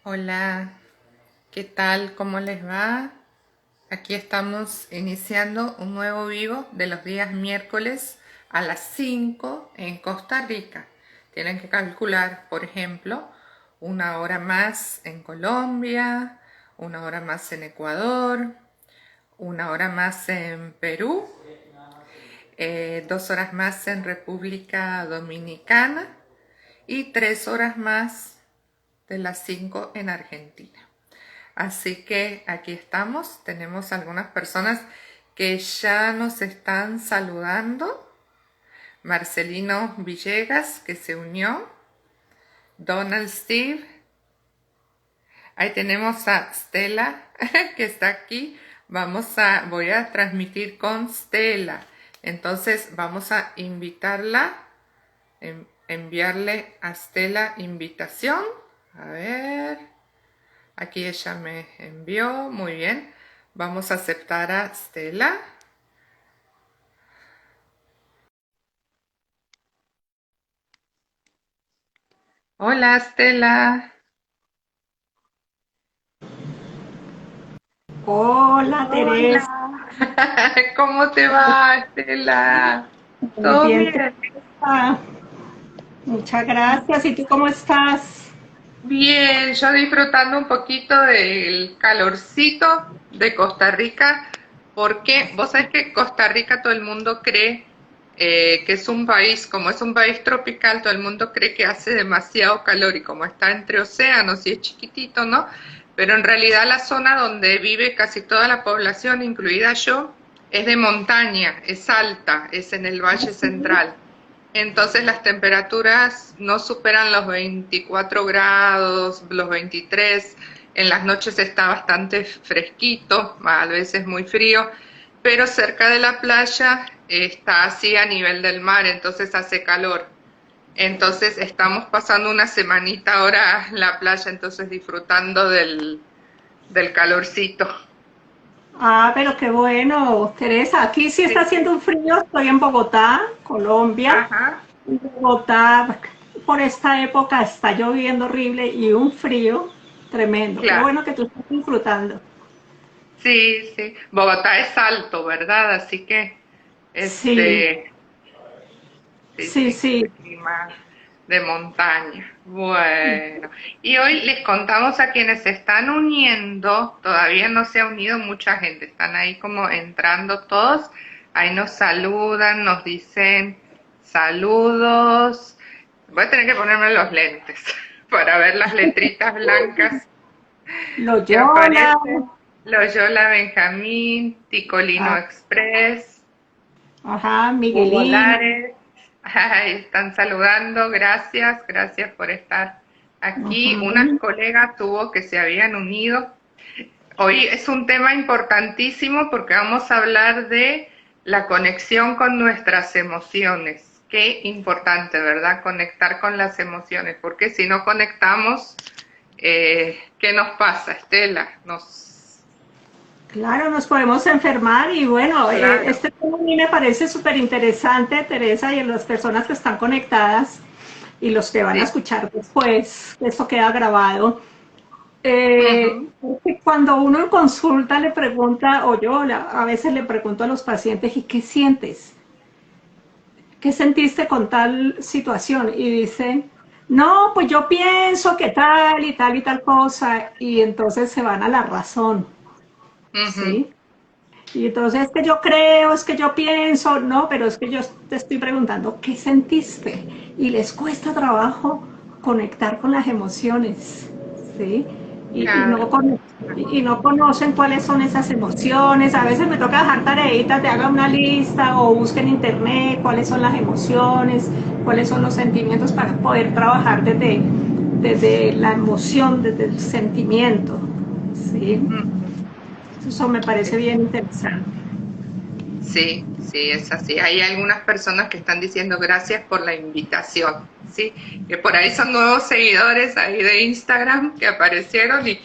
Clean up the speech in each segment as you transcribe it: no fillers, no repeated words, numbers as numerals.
Hola, ¿qué tal? ¿Cómo les va? Aquí estamos iniciando un nuevo vivo de los días miércoles a las 5 en Costa Rica. Tienen que calcular, por ejemplo, una hora más en Colombia, una hora más en Ecuador, una hora más en Perú, 2 horas más en República Dominicana y 3 horas más de las 5 en Argentina. Así que aquí estamos, tenemos algunas personas que ya nos están saludando. Marcelino Villegas, que se unió. Donald Steve. Ahí tenemos a Stella, que está aquí. Voy a transmitir con Stella. Entonces vamos a invitarla, enviarle a Stella invitación. A ver, aquí ella me envió, muy bien. Vamos a aceptar a Stella. Hola, Stella. Hola, Teresa. Hola. ¿Cómo te va, Stella? Muy ¿Todo bien, bien? Teresa. Muchas gracias. ¿Y tú cómo estás? Bien, yo disfrutando un poquito del calorcito de Costa Rica, porque vos sabés que Costa Rica todo el mundo cree que es un país, como es un país tropical, todo el mundo cree que hace demasiado calor y como está entre océanos y es chiquitito, ¿no? Pero en realidad la zona donde vive casi toda la población, incluida yo, es de montaña, es alta, es en el Valle Sí. Central. Entonces las temperaturas no superan los 24 grados, los 23. En las noches está bastante fresquito, a veces muy frío, pero cerca de la playa está así a nivel del mar, entonces hace calor. Entonces estamos pasando una semanita ahora en la playa, entonces disfrutando del calorcito. Ah, pero qué bueno, Teresa. Aquí sí está Sí, haciendo sí. un frío. Estoy en Bogotá, Colombia. Ajá, En Bogotá, por esta época está lloviendo horrible y un frío tremendo. Qué claro. bueno que tú estás disfrutando. Sí, sí. Bogotá es alto, ¿verdad? Así que, Sí, este, sí, sí, sí, sí. el clima de montaña. Bueno, y hoy les contamos a quienes se están uniendo, todavía no se ha unido mucha gente, están ahí como entrando todos, ahí nos saludan, nos dicen saludos. Voy a tener que ponerme los lentes para ver las letritas blancas que Loyola, aparecen. Loyola Benjamín, Ticolino ah, Express, ajá, Hugo Miguelín, Lares, ay, están saludando, gracias, gracias por estar aquí. Unas ujú. colegas tuvo que se habían unido. Hoy es un tema importantísimo porque vamos a hablar de la conexión con nuestras emociones. Qué importante, ¿verdad? Conectar con las emociones, porque si no conectamos, ¿qué nos pasa, Estela? Claro, nos podemos enfermar y bueno, Claro, este tema a mí me parece súper interesante, Teresa, y en las personas que están conectadas y los que van a sí. escuchar después, esto queda grabado. Ujú. Cuando uno en consulta le pregunta, o a veces le pregunto a los pacientes, ¿y qué sientes? ¿Qué sentiste con tal situación? Y dicen, no, pues yo pienso que tal y tal y tal cosa, y entonces se van a la razón, Ujú. ¿sí? Y entonces es que yo creo, es que yo pienso, no, pero es que yo te estoy preguntando, ¿qué sentiste? Y les cuesta trabajo conectar con las emociones, ¿sí? Y, y, Claro, no, y no conocen cuáles son esas emociones. A veces me toca dejar tareitas de haga una lista o busquen en internet cuáles son las emociones, cuáles son los sentimientos para poder trabajar desde la emoción, desde el sentimiento, ¿sí? ujú, Eso me parece sí, bien interesante. sí, sí, es así. Hay algunas personas que están diciendo gracias por la invitación, sí, que por ahí son nuevos seguidores ahí de Instagram que aparecieron y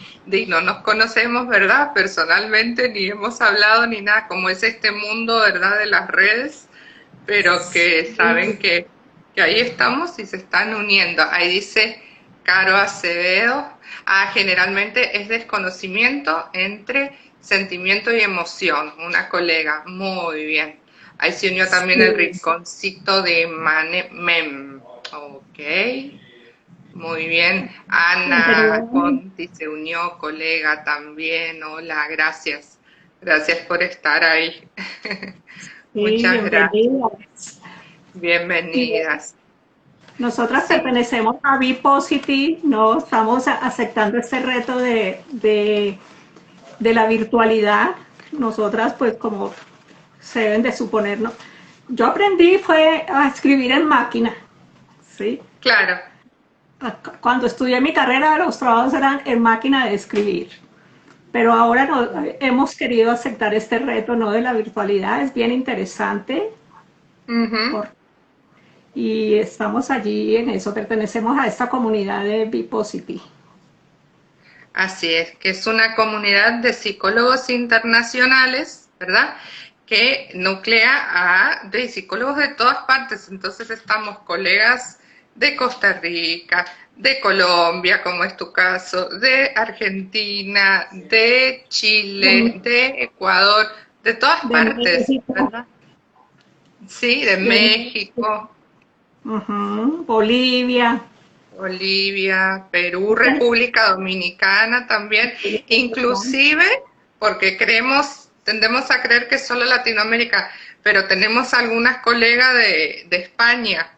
no nos conocemos, ¿verdad? Personalmente, ni hemos hablado ni nada, como es este mundo, ¿verdad? De las redes, pero que saben que ahí estamos y se están uniendo. Ahí dice Caro Acevedo. Generalmente es desconocimiento entre sentimiento y emoción. Una colega, muy bien. Ahí se unió también el Sí, rinconcito de Mem. Ok, muy bien. Ana bienvenida. Conti se unió, colega también. Hola, gracias. Gracias por estar ahí. Sí, Muchas gracias. bienvenida. Y Bienvenidas. nosotras Sí, pertenecemos a Be Positive, ¿no? Estamos aceptando este reto de la virtualidad. Nosotras, pues como se deben de suponer, ¿no? Yo aprendí fue a escribir en máquina, ¿sí? claro. Cuando estudié mi carrera, los trabajos eran en máquina de escribir. Pero ahora hemos querido aceptar este reto, ¿no? De la virtualidad, es bien interesante. Ujú. Por, y estamos allí en eso, pertenecemos a esta comunidad de Be Positive. Así es, que es una comunidad de psicólogos internacionales, ¿verdad? Que nuclea de psicólogos de todas partes. Entonces estamos colegas de Costa Rica, de Colombia, como es tu caso, de Argentina, de De, Chile, de Ecuador, de todas de partes, México, ¿verdad? Sí, de de México, México, Bolivia, Bolivia, Perú, mucha gente República Dominicana también, inclusive porque tendemos a creer que es solo Latinoamérica, pero tenemos algunas colegas de España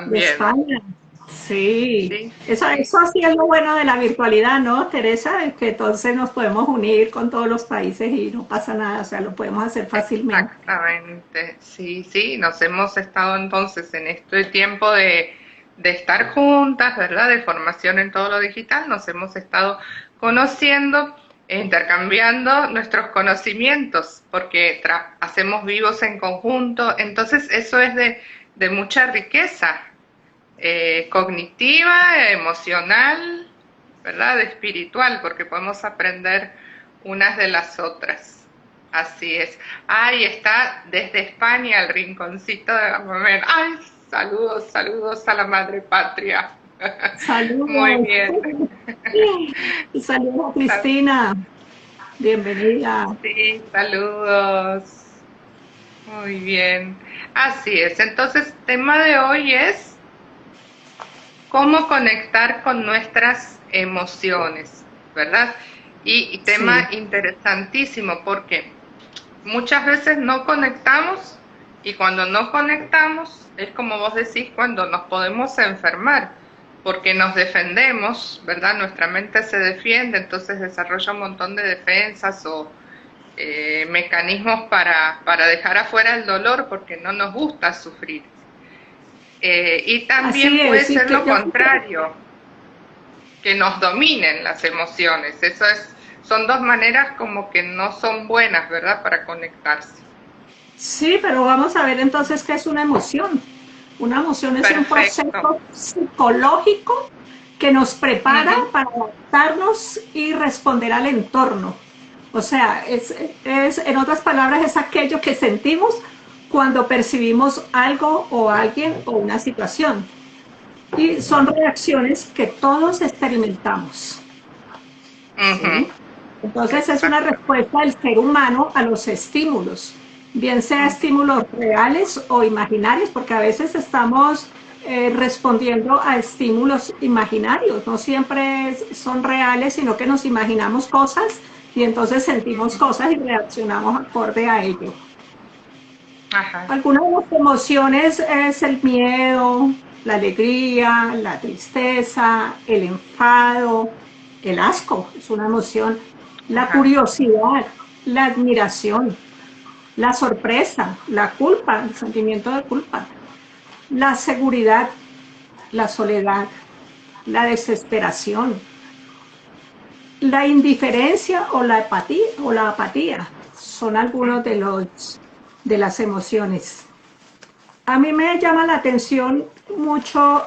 de también. España. Sí, Sí, sí, eso sí es lo bueno de la virtualidad, ¿no, Teresa? Es que entonces nos podemos unir con todos los países y no pasa nada, o sea, lo podemos hacer fácilmente. exactamente. Sí, sí, nos hemos estado entonces en este tiempo de estar juntas, ¿verdad? De formación en todo lo digital, nos hemos estado conociendo e intercambiando nuestros conocimientos, porque hacemos vivos en conjunto, entonces eso es de mucha riqueza cognitiva, emocional, ¿verdad? Espiritual, porque podemos aprender unas de las otras. Así es. Ay, está desde España el rinconcito de la mamá. Ay, saludos, saludos a la madre patria. Muy Saludos. bien. Saludos, Cristina. Bienvenida. Sí, saludos. Muy bien. Así es. Entonces, tema de hoy es cómo conectar con nuestras emociones, ¿verdad? Y tema Sí, interesantísimo porque muchas veces no conectamos y cuando no conectamos es como vos decís, cuando nos podemos enfermar porque nos defendemos, ¿verdad? Nuestra mente se defiende, entonces desarrolla un montón de defensas o mecanismos para dejar afuera el dolor porque no nos gusta sufrir. Y así también puede es. Y ser que lo yo contrario, que nos dominen las emociones. Son dos maneras como que no son buenas, ¿verdad? Para conectarse. sí, pero vamos a ver entonces qué es una emoción. Una emoción es un Perfecto. proceso psicológico que nos prepara Ujú. para adaptarnos y responder al entorno. O sea, en otras palabras, es aquello que sentimos cuando percibimos algo o alguien o una situación. Y son reacciones que todos experimentamos. Ujú. ¿Sí? Entonces es una Exactamente. respuesta del ser humano a los estímulos, bien sea Ujú. estímulos reales o imaginarios, porque a veces estamos respondiendo a estímulos imaginarios, no siempre son reales, sino que nos imaginamos cosas y entonces sentimos Ujú. cosas y reaccionamos acorde a ello. Ajá. Algunas de las emociones es el miedo, la alegría, la tristeza, el enfado, el asco, es una emoción, la Ajá. curiosidad, la admiración, la sorpresa, la culpa, el sentimiento de culpa, la seguridad, la soledad, la desesperación, la indiferencia o la apatía son algunos Ujú. de las emociones. A mí me llama la atención mucho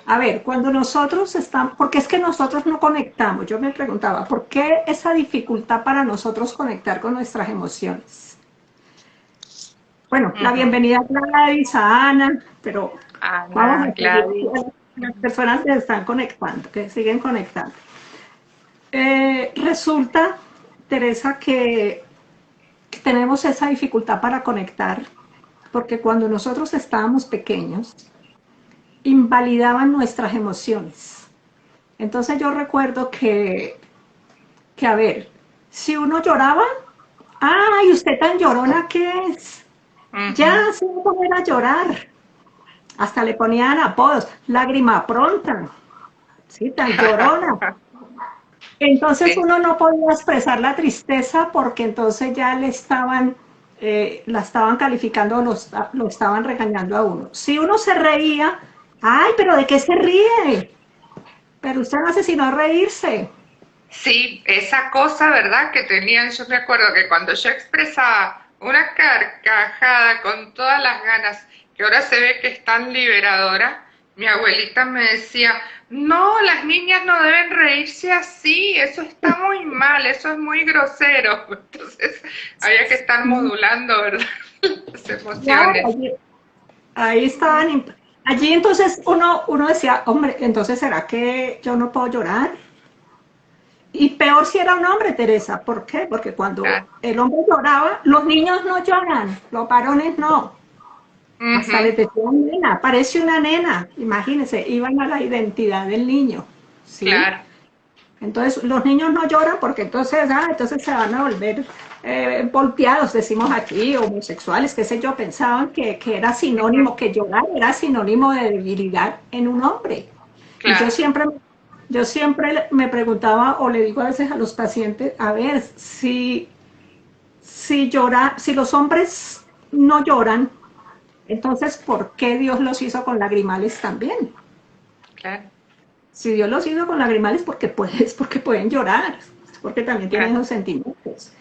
a ver, cuando nosotros estamos, porque es que nosotros no conectamos, yo me preguntaba, ¿por qué esa dificultad para nosotros conectar con nuestras emociones? Bueno, la Ujú. bienvenida a Gladys, a Ana, pero vamos Ana, a seguir. Gladys. las personas que están conectando, que siguen conectando. Resulta, Teresa, que tenemos esa dificultad para conectar, porque cuando nosotros estábamos pequeños, invalidaban nuestras emociones. Entonces yo recuerdo que a ver, si uno lloraba, ¡ay, usted tan llorona que es! Ujú. Ya se va a poner a llorar. Hasta le ponían apodos, lágrima pronta, ¿sí? Tan llorona. Entonces Sí, uno no podía expresar la tristeza porque entonces ya la estaban calificando, lo estaban regañando a uno. Si uno se reía, ¡ay, pero de qué se ríe! Pero usted no hace sino reírse. sí, esa cosa, ¿verdad? Que tenían, yo me acuerdo que cuando yo expresaba una carcajada con todas las ganas, que ahora se ve que es tan liberadora, mi abuelita me decía, no, las niñas no deben reírse así, eso está muy mal, eso es muy grosero. Entonces, había que estar modulando, ¿verdad? Las Claro, emociones. ahí estaban. Allí entonces uno decía, hombre, entonces ¿será que yo no puedo llorar? Y peor si era un hombre, Teresa. ¿Por qué? Porque cuando Claro. el hombre lloraba, los niños no lloran, los varones no. Hasta Ujú, les decían nena, parece una nena. Imagínense, iban a la identidad del niño. ¿Sí? claro. Entonces, los niños no lloran porque entonces se van a volver volteados, decimos aquí, homosexuales, qué sé yo, pensaban que era Ujú, sinónimo, que llorar era sinónimo de debilidad en un hombre. Y claro. yo siempre me preguntaba, o le digo a veces a los pacientes, a ver, si los hombres no lloran, entonces, ¿por qué Dios los hizo con lagrimales también? Claro, Si Dios los hizo con lagrimales, es porque pueden llorar, es porque también tienen claro. esos sentimientos.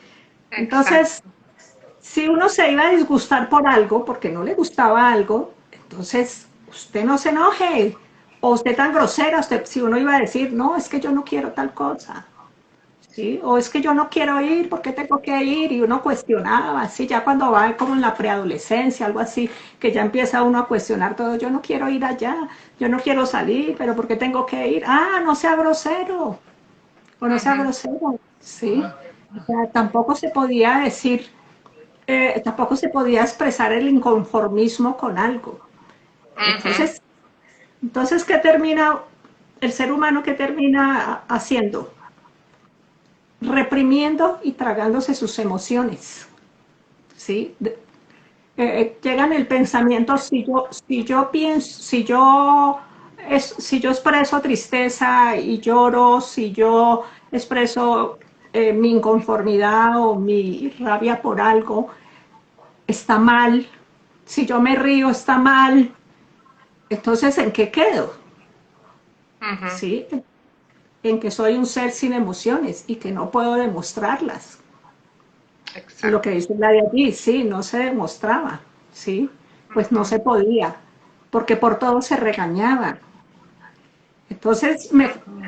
Entonces, Exacto. si uno se iba a disgustar por algo, porque no le gustaba algo, entonces usted no se enoje. O usted tan grosera, si uno iba a decir, no, es que yo no quiero tal cosa, ¿sí? O es que yo no quiero ir, ¿por qué tengo que ir? Y uno cuestionaba, así ya cuando va como en la preadolescencia, algo así, que ya empieza uno a cuestionar todo, yo no quiero ir allá, yo no quiero salir, pero ¿por qué tengo que ir? Ah, no sea grosero, o no sea Ujú, grosero, ¿sí? O sea, tampoco se podía expresar el inconformismo con algo. ujú. Entonces, ¿qué termina el ser humano que termina haciendo? Reprimiendo y tragándose sus emociones, ¿sí? Llegan el pensamiento, si yo pienso, si yo expreso tristeza y lloro, si yo expreso mi inconformidad o mi rabia por algo, está mal. Si yo me río, está mal. Entonces, ¿en qué quedo? Ujú, ¿Sí? En que soy un ser sin emociones y que no puedo demostrarlas. Lo que exacto. dice la de allí, sí, no se demostraba, sí, pues no Ujú, se podía, porque por todo se regañaba. Entonces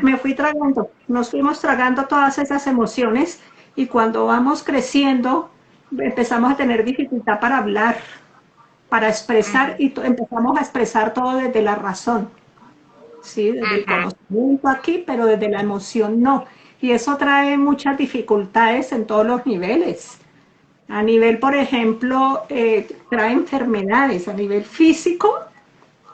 me fui tragando, nos fuimos tragando todas esas emociones y cuando vamos creciendo empezamos a tener dificultad para hablar, para expresar ujú, y empezamos a expresar todo desde la razón, ¿sí? Desde el ujú, conocimiento aquí, pero desde la emoción no. Y eso trae muchas dificultades en todos los niveles. A nivel, por ejemplo, trae enfermedades a nivel físico,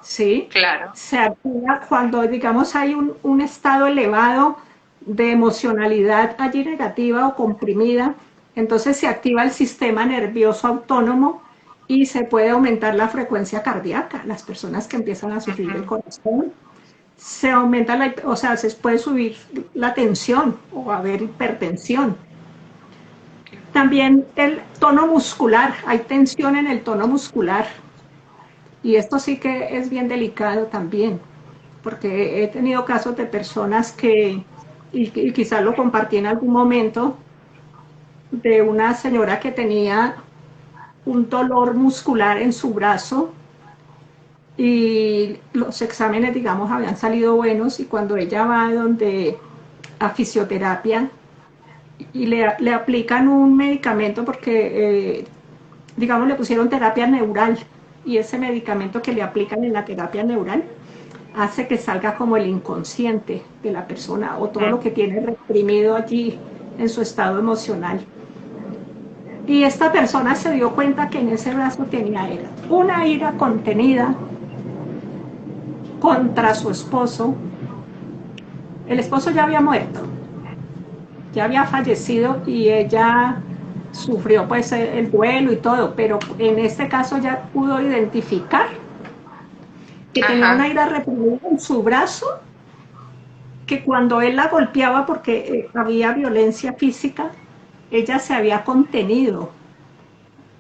¿sí? claro. Se activa cuando, digamos, hay un estado elevado de emocionalidad allí negativa o comprimida, entonces se activa el sistema nervioso autónomo y se puede aumentar la frecuencia cardíaca. Las personas que empiezan a sufrir del Ujú, corazón, se aumenta o sea, se puede subir la tensión o haber hipertensión. También el tono muscular, hay tensión en el tono muscular y esto sí que es bien delicado también, porque he tenido casos de personas y quizás lo compartí en algún momento, de una señora que tenía un dolor muscular en su brazo y los exámenes, digamos, habían salido buenos y cuando ella va a fisioterapia y le aplican un medicamento porque digamos, le pusieron terapia neural y ese medicamento que le aplican en la terapia neural hace que salga como el inconsciente de la persona o todo lo que tiene reprimido allí en su estado emocional. Y esta persona se dio cuenta que en ese brazo tenía ira, una ira contenida contra su esposo. El esposo ya había muerto, ya había fallecido y ella sufrió pues el duelo y todo, pero en este caso ya pudo identificar que tenía una Ajá, ira reprimida en su brazo, que cuando él la golpeaba porque había violencia física, ella se había contenido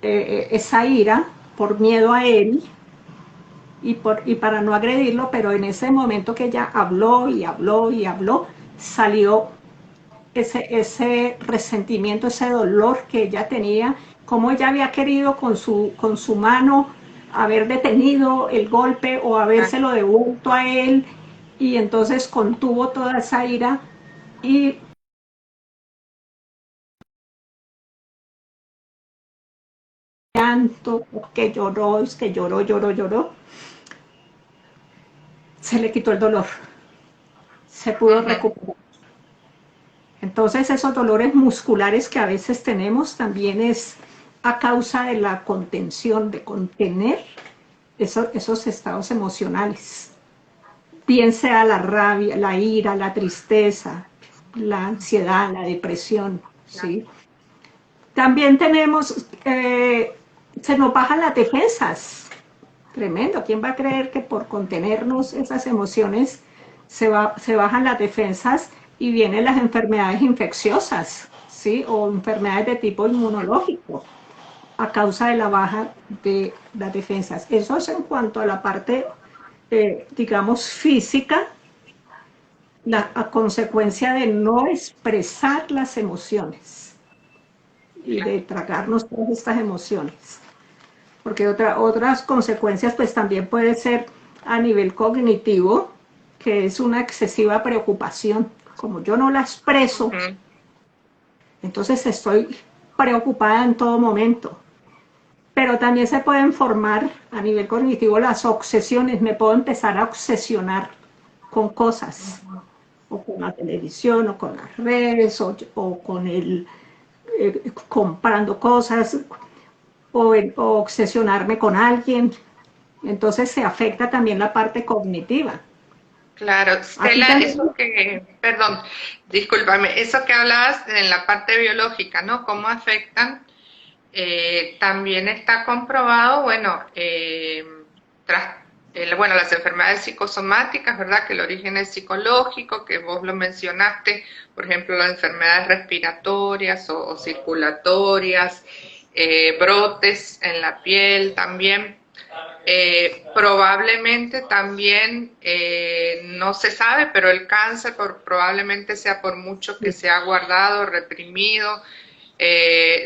esa ira por miedo a él y para no agredirlo, pero en ese momento que ella habló y habló y habló, salió ese resentimiento, ese dolor que ella tenía, como ella había querido con su mano haber detenido el golpe o habérselo devuelto a él, y entonces contuvo toda esa ira y llanto, que lloró, es que lloró, lloró, lloró, se le quitó el dolor, se pudo ujú, recuperar. Entonces esos dolores musculares que a veces tenemos también es a causa de la contención, de contener esos estados emocionales. Bien sea la rabia, la ira, la tristeza, la ansiedad, la depresión, ¿sí? También tenemos, se nos bajan las defensas. Tremendo. ¿Quién va a creer que por contenernos esas emociones se bajan las defensas y vienen las enfermedades infecciosas, ¿sí? O enfermedades de tipo inmunológico a causa de la baja de las defensas. Eso es en cuanto a la parte, digamos, física, a consecuencia de no expresar las emociones y de tragarnos todas estas emociones. Porque otras consecuencias pues también puede ser a nivel cognitivo, que es una excesiva preocupación. Como yo no la expreso, ujú. entonces estoy preocupada en todo momento. Pero también se pueden formar a nivel cognitivo las obsesiones. Me puedo empezar a obsesionar con cosas, o con la televisión, o con las redes, o con el comprando cosas, o obsesionarme con alguien. Entonces se afecta también la parte cognitiva. Claro, A ti Stella, también. eso que, perdón, discúlpame, eso que hablabas en la parte biológica, ¿no? ¿Cómo afectan? También está comprobado, bueno, tras, bueno, las enfermedades psicosomáticas, ¿verdad? Que el origen es psicológico, que vos lo mencionaste, por ejemplo, las enfermedades respiratorias o circulatorias, brotes en la piel también. Probablemente también, no se sabe, pero el cáncer probablemente sea por mucho que se ha guardado, reprimido.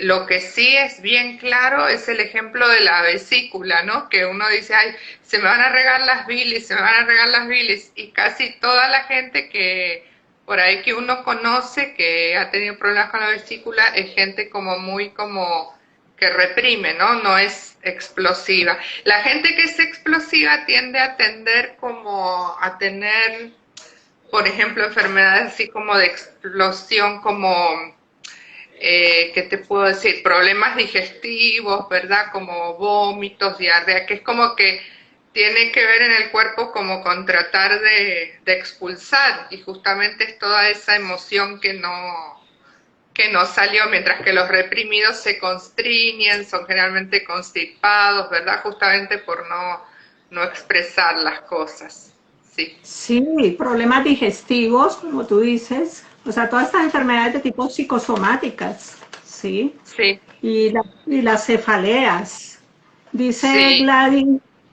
Lo que sí es bien claro es el ejemplo de la vesícula, ¿no? Que uno dice, ay, se me van a regar las bilis, se me van a regar las bilis, y casi toda la gente que por ahí que uno conoce que ha tenido problemas con la vesícula es gente como muy como que reprime, ¿no? No es explosiva. La gente que es explosiva tiende a tender como a tener, por ejemplo, enfermedades así como de explosión, como, ¿qué te puedo decir? Problemas digestivos, ¿verdad? Como vómitos, diarrea, que es como que tiene que ver en el cuerpo como con tratar de expulsar, y justamente es toda esa emoción que no salió, mientras que los reprimidos se constriñen, son generalmente constipados, ¿verdad? Justamente por no expresar las cosas. Sí, Sí, problemas digestivos, como tú dices, o sea, todas estas enfermedades de tipo psicosomáticas, ¿sí? sí, Y las cefaleas. Dice sí, Gladys,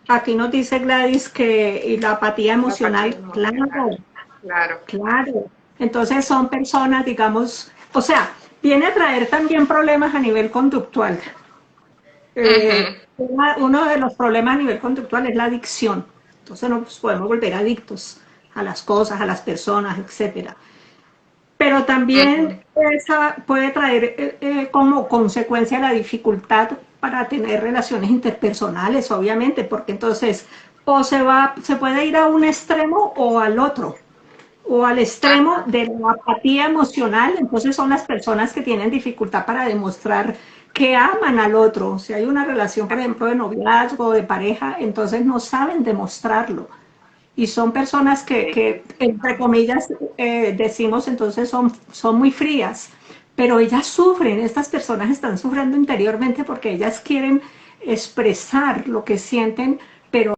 aquí nos dice Gladys que y la apatía la apatía emocional, emocional, claro, claro. claro. Entonces son personas, digamos, o sea, viene a traer también problemas a nivel conductual. Ujú, Uno de los problemas a nivel conductual es la adicción. Entonces nos podemos volver adictos a las cosas, a las personas, etcétera. Pero también ujú, esa puede traer como consecuencia la dificultad para tener relaciones interpersonales, obviamente, porque entonces o se puede ir a un extremo o al otro, o al extremo Ajá. de la apatía emocional. Entonces son las personas que tienen dificultad para demostrar que aman al otro. Si hay una relación, por ejemplo, de noviazgo o de pareja, entonces no saben demostrarlo. Y son personas que entre comillas, decimos entonces son muy frías, pero ellas sufren, estas personas están sufriendo interiormente porque ellas quieren expresar lo que sienten, pero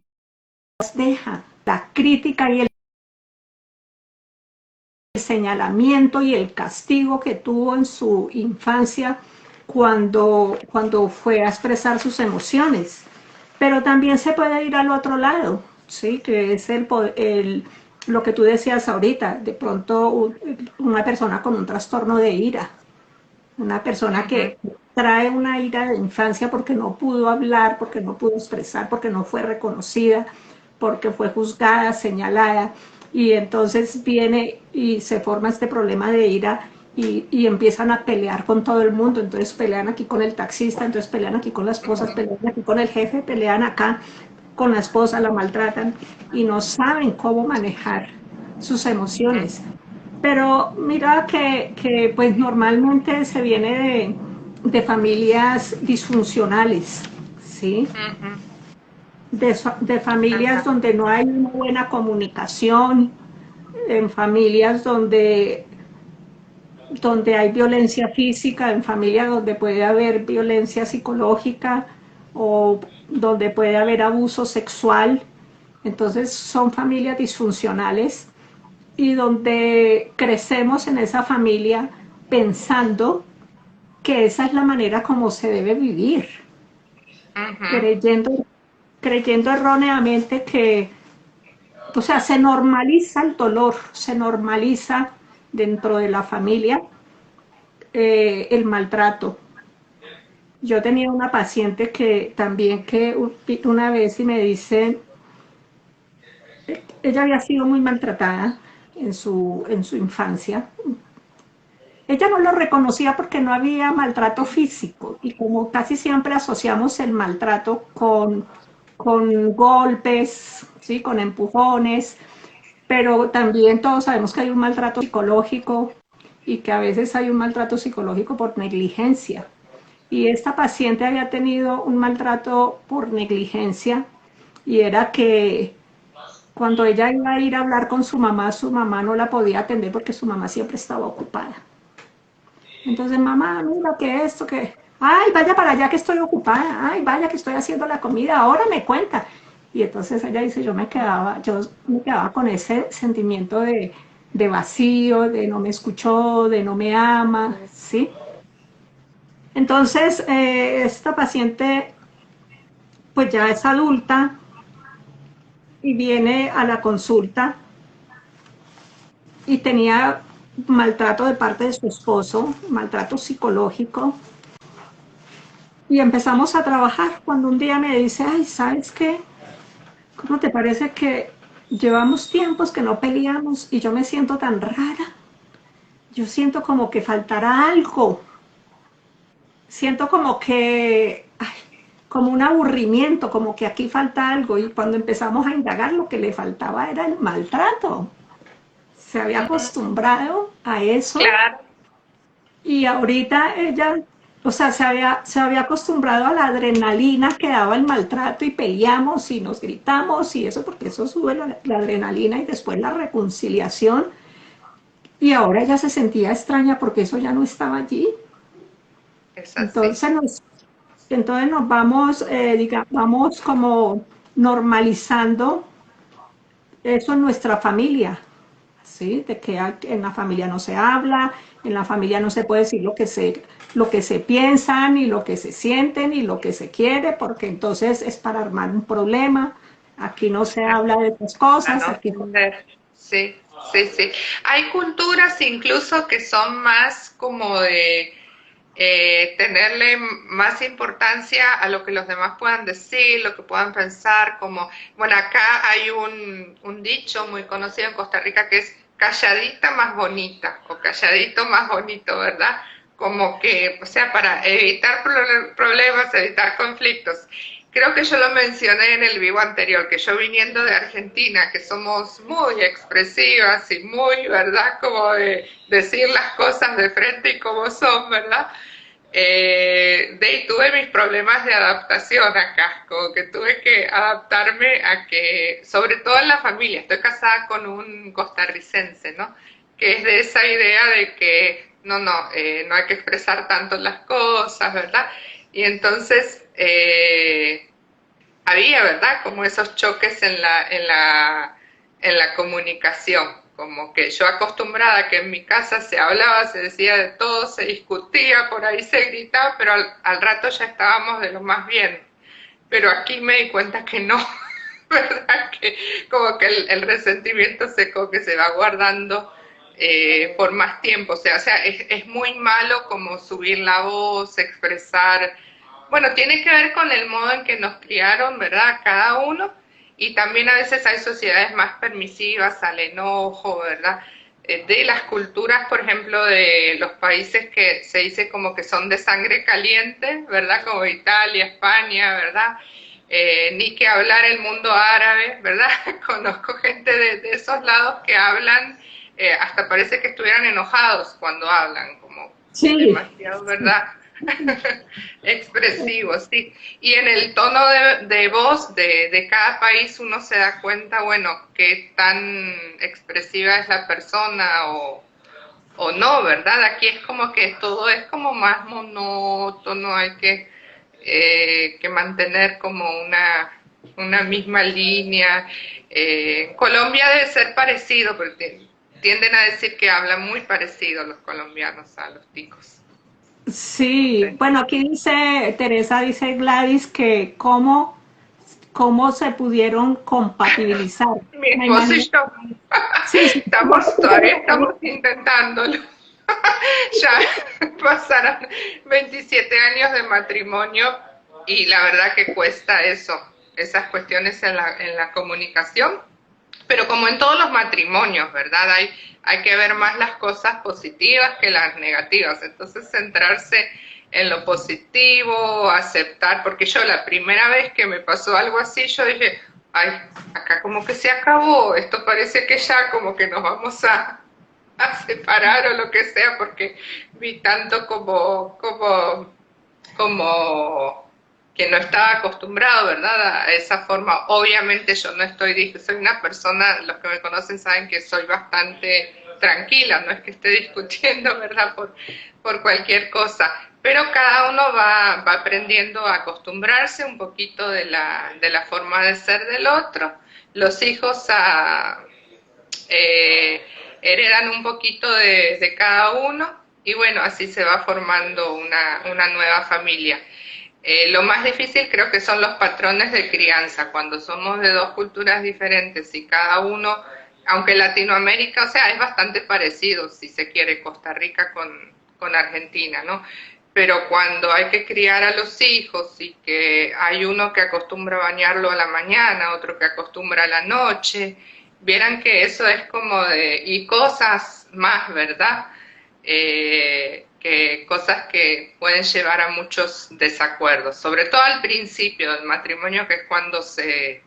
las dejan. La crítica y el señalamiento y el castigo que tuvo en su infancia cuando fue a expresar sus emociones. Pero también se puede ir al otro lado, ¿sí? Que es lo que tú decías ahorita, de pronto una persona con un trastorno de ira, una persona Ujú. que trae una ira de infancia porque no pudo hablar, porque no pudo expresar, porque no fue reconocida, porque fue juzgada, señalada, y entonces viene y se forma este problema de ira y empiezan a pelear con todo el mundo. Entonces pelean aquí con el taxista, entonces pelean aquí con la esposa, pelean aquí con el jefe, pelean acá con la esposa, la maltratan y no saben cómo manejar sus emociones. Pero mira que pues normalmente se viene de familias disfuncionales, ¿sí? Ujú. De familias Ajá. donde no hay una buena comunicación, en familias donde hay violencia física, en familias donde puede haber violencia psicológica o donde puede haber abuso sexual. Entonces son familias disfuncionales y donde crecemos en esa familia pensando que esa es la manera como se debe vivir, Ujú. creyendo, creyendo erróneamente que, o sea, se normaliza el dolor, se normaliza dentro de la familia el maltrato. Yo tenía una paciente que también que una vez y me dice, ella había sido muy maltratada en su infancia. Ella no lo reconocía porque no había maltrato físico y como casi siempre asociamos el maltrato con golpes, ¿sí? Con empujones, pero también todos sabemos que hay un maltrato psicológico y que a veces hay un maltrato psicológico por negligencia. Y esta paciente había tenido un maltrato por negligencia y era que cuando ella iba a ir a hablar con su mamá no la podía atender porque su mamá siempre estaba ocupada. Entonces, mamá, mira que esto, que, ay, vaya para allá que estoy ocupada, ay, vaya que estoy haciendo la comida, ahora me cuenta. Y entonces ella dice, yo me quedaba con ese sentimiento de vacío, de no me escuchó, de no me ama, ¿sí? Entonces, esta paciente pues ya es adulta y viene a la consulta y tenía maltrato de parte de su esposo, maltrato psicológico, y empezamos a trabajar cuando un día me dice, ay, ¿sabes qué? ¿Cómo te parece que llevamos tiempos que no peleamos y yo me siento tan rara? Yo siento como que faltará algo, siento como que, ay, como un aburrimiento, como que aquí falta algo. Y cuando empezamos a indagar, lo que le faltaba era el maltrato. Se había Ujú. acostumbrado a eso Claro. y ahorita ella, o sea, se había acostumbrado a la adrenalina que daba el maltrato y peleamos y nos gritamos y eso, porque eso sube la adrenalina y después la reconciliación. Y ahora ella se sentía extraña porque eso ya no estaba allí. Es así. Entonces nos vamos, vamos como normalizando eso en nuestra familia, ¿sí? De que en la familia no se habla, en la familia no se puede decir lo que se piensa, ni lo que se siente, ni lo que se quiere, porque entonces es para armar un problema. Aquí no se habla de estas A cosas, no aquí ser. Sí, sí, sí. Hay culturas incluso que son más como de tenerle más importancia a lo que los demás puedan decir, lo que puedan pensar, como, bueno, acá hay un dicho muy conocido en Costa Rica que es calladita más bonita o calladito más bonito, ¿verdad? Como que, o sea, para evitar problemas, evitar conflictos. creo que yo lo mencioné en el vivo anterior, que yo viniendo de Argentina, que somos muy expresivas y muy, ¿verdad? Como de decir las cosas de frente y como son, ¿verdad? Tuve mis problemas de adaptación acá, como que tuve que adaptarme a que, sobre todo en la familia, estoy casada con un costarricense, ¿no? Que es de esa idea de que no hay que expresar tanto las cosas, ¿verdad? Y entonces había, ¿verdad? Como esos choques en la comunicación, como que yo acostumbrada a que en mi casa se hablaba, se decía de todo, se discutía, por ahí se gritaba, pero al rato ya estábamos de lo más bien. Pero aquí me di cuenta que no, ¿verdad? Que como que el resentimiento como que se va guardando por más tiempo. O sea, es muy malo como subir la voz, expresar. Bueno, tiene que ver con el modo en que nos criaron, ¿verdad? Cada uno. Y también a veces hay sociedades más permisivas al enojo, ¿verdad? De las culturas, por ejemplo, de los países que se dice como que son de sangre caliente, ¿verdad? Como Italia, España, ¿verdad? Ni que hablar el mundo árabe, ¿verdad? Conozco gente de esos lados que hablan, hasta parece que estuvieran enojados cuando hablan, como Sí, demasiado, ¿verdad? Expresivo, sí. Y en el tono de voz de cada país uno se da cuenta, bueno, qué tan expresiva es la persona o no, ¿verdad? Aquí es como que todo es como más monótono, hay que mantener como una misma línea. Colombia debe ser parecido, porque tienden a decir que hablan muy parecido los colombianos a los ticos. No sí. sé. Bueno, aquí dice, Teresa, dice Gladys, que cómo se pudieron compatibilizar. Mi Me esposo y imagino. yo Sí, sí. todavía estamos intentándolo. Ya pasaron 27 años de matrimonio y la verdad que cuesta eso, esas cuestiones en la comunicación, pero como en todos los matrimonios, ¿verdad? Hay que ver más las cosas positivas que las negativas, entonces centrarse en lo positivo, aceptar, porque yo la primera vez que me pasó algo así, yo dije, ay, acá como que se acabó, esto parece que ya como que nos vamos a separar o lo que sea, porque vi tanto como que no estaba acostumbrado, ¿verdad? A esa forma. Obviamente yo no soy una persona, los que me conocen saben que soy bastante tranquila, no es que esté discutiendo, ¿verdad? Por cualquier cosa. Pero cada uno va aprendiendo a acostumbrarse un poquito de la forma de ser del otro. Los hijos eh, heredan un poquito de cada uno y bueno, así se va formando una nueva familia. Lo más difícil creo que son los patrones de crianza, cuando somos de dos culturas diferentes y cada uno, aunque Latinoamérica, o sea, es bastante parecido, si se quiere, Costa Rica con Argentina, ¿no? Pero cuando hay que criar a los hijos y que hay uno que acostumbra a bañarlo a la mañana, otro que acostumbra a la noche, vieran que eso es como y cosas más, ¿verdad? Que cosas que pueden llevar a muchos desacuerdos, sobre todo al principio del matrimonio, que es cuando se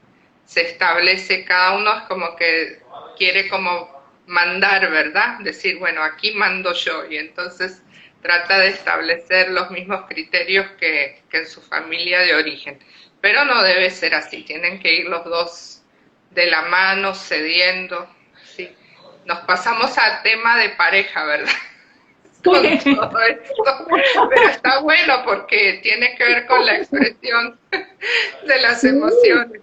establece, cada uno es como que quiere como mandar, ¿verdad? Decir, bueno, aquí mando yo, y entonces trata de establecer los mismos criterios que en su familia de origen. Pero no debe ser así, tienen que ir los dos de la mano, cediendo, ¿sí? Nos pasamos al tema de pareja, ¿verdad? Con todo esto, pero está bueno porque tiene que ver con la expresión de las Sí, emociones.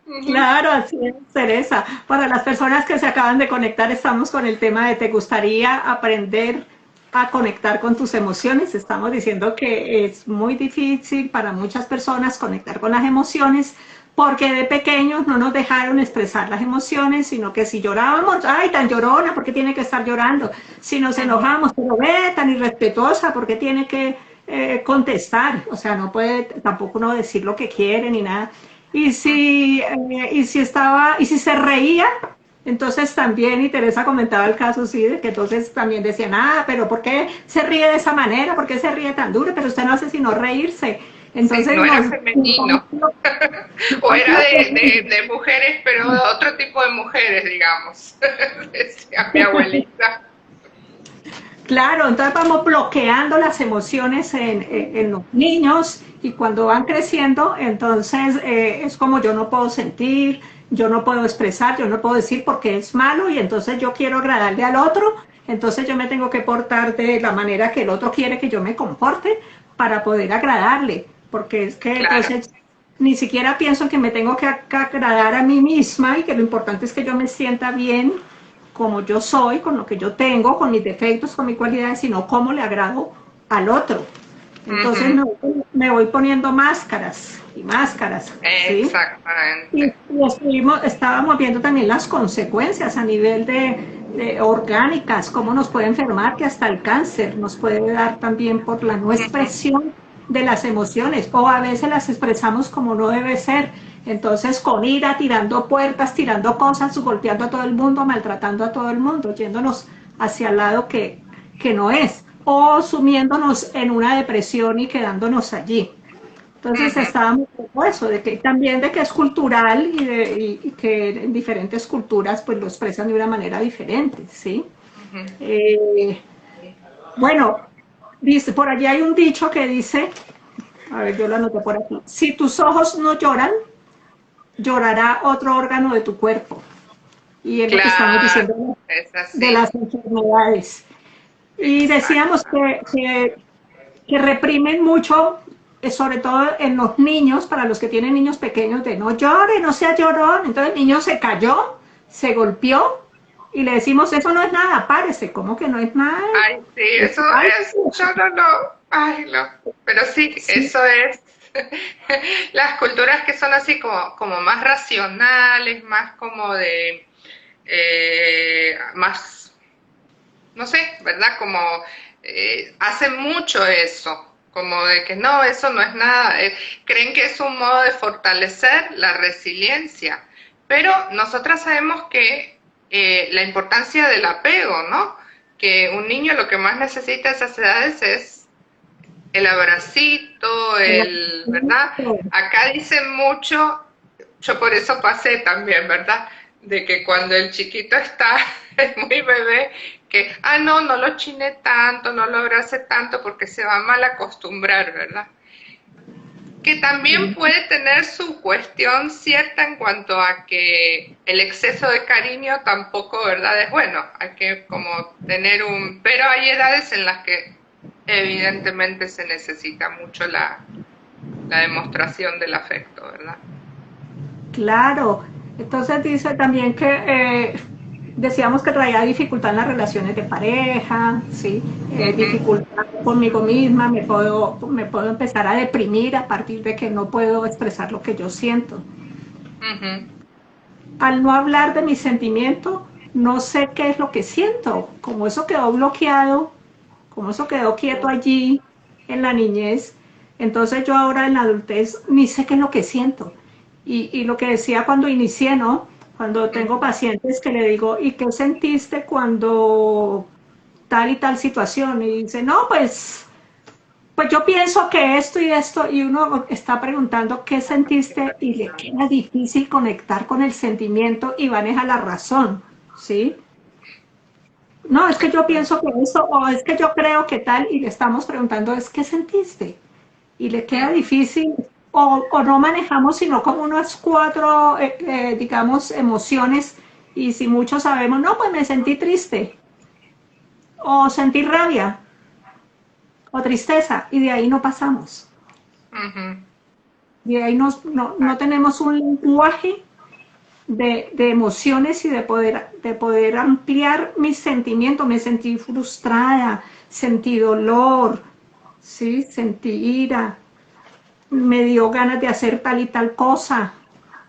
Ujú. claro, así es, Teresa. Para las personas que se acaban de conectar, estamos con el tema de ¿te gustaría aprender a conectar con tus emociones? Estamos diciendo que es muy difícil para muchas personas conectar con las emociones porque de pequeños no nos dejaron expresar las emociones, sino que si llorábamos, ay, tan llorona, ¿por qué tiene que estar llorando? Si nos enojamos, pero ve, tan irrespetuosa, ¿por qué tiene que contestar? O sea, no puede tampoco uno decir lo que quiere ni nada. Y si se reía, entonces también, y Teresa comentaba el caso, sí, de que entonces también decían, ah, pero ¿por qué se ríe de esa manera? ¿Por qué se ríe tan duro? Pero usted no hace sino reírse. Sí, No no era nos femenino. O era de mujeres, pero de otro tipo de mujeres, digamos. Decía mi abuelita. claro, entonces vamos bloqueando las emociones en los niños y cuando van creciendo, entonces es como yo no puedo sentir, yo no puedo expresar, yo no puedo decir porque es malo y entonces yo quiero agradarle al otro, entonces yo me tengo que portar de la manera que el otro quiere que yo me comporte para poder agradarle, porque es que Claro. entonces ni siquiera pienso que me tengo que agradar a mí misma y que lo importante es que yo me sienta bien como yo soy, con lo que yo tengo, con mis defectos, con mis cualidades, sino cómo le agrado al otro. Entonces Ujú. me voy poniendo máscaras y máscaras, ¿sí? Exactamente. Y estábamos viendo también las consecuencias a nivel de orgánicas, cómo nos puede enfermar, que hasta el cáncer nos puede dar también por la no Ujú. expresión de las emociones, o a veces las expresamos como no debe ser. Entonces, con ira, tirando puertas, tirando cosas, golpeando a todo el mundo, maltratando a todo el mundo, yéndonos hacia el lado que no es, o sumiéndonos en una depresión y quedándonos allí. Entonces Ujú. estábamos con eso, de que también de que es cultural y que en diferentes culturas pues lo expresan de una manera diferente, ¿sí? Ujú. Eh, bueno, dice, por allí hay un dicho que dice, a ver, yo lo anoté por aquí, si tus ojos no lloran, llorará otro órgano de tu cuerpo. Y es lo que estamos Claro, diciendo es de así. las enfermedades. Y decíamos Exacto. que reprimen mucho, sobre todo en los niños, para los que tienen niños pequeños, de no llore, no sea llorón. Entonces el niño se cayó, se golpeó y le decimos, eso no es nada, párese, ¿cómo que no es nada? Ay, sí, eso Ay, es, yo no, ay, no, pero sí, sí, eso es, las culturas que son así como más racionales, más como de, más, no sé, ¿verdad? Como hacen mucho eso, como de que no, eso no es nada, creen que es un modo de fortalecer la resiliencia, pero nosotras sabemos que la importancia del apego, ¿no? Que un niño lo que más necesita a esas edades es el abracito, ¿verdad? Acá dicen mucho, yo por eso pasé también, ¿verdad? De que cuando el chiquito está es muy bebé, que, no, no lo chine tanto, no lo abrace tanto porque se va a mal acostumbrar, ¿verdad? Que también puede tener su cuestión cierta en cuanto a que el exceso de cariño tampoco, ¿verdad? Es bueno, hay que como tener pero hay edades en las que evidentemente se necesita mucho la demostración del afecto, ¿verdad? claro. Entonces dice también que decíamos que traía dificultad en las relaciones de pareja, ¿sí? Ujú. Dificultad conmigo misma, me puedo empezar a deprimir a partir de que no puedo expresar lo que yo siento. Ujú. Al no hablar de mi sentimiento, no sé qué es lo que siento, como eso quedó bloqueado, como eso quedó quieto allí en la niñez, entonces yo ahora en la adultez ni sé qué es lo que siento. Y lo que decía cuando inicié, ¿no? Cuando tengo Ujú. pacientes que le digo, ¿y qué sentiste cuando tal y tal situación? Y dice, no, pues yo pienso que esto, y uno está preguntando qué sentiste y le queda difícil conectar con el sentimiento y maneja la razón, ¿sí? No, es que yo pienso que eso, o es que yo creo que tal, y le estamos preguntando, es qué sentiste, y le queda Ujú. difícil, o no manejamos sino como unas cuatro, digamos, emociones, y si muchos sabemos, no, pues me sentí triste, o sentí rabia, o tristeza, y de ahí no pasamos. Ujú. De ahí no tenemos un lenguaje de emociones y de poder ampliar mis sentimientos. Me sentí frustrada, sentí dolor, ¿sí? Sentí ira, me dio ganas de hacer tal y tal cosa,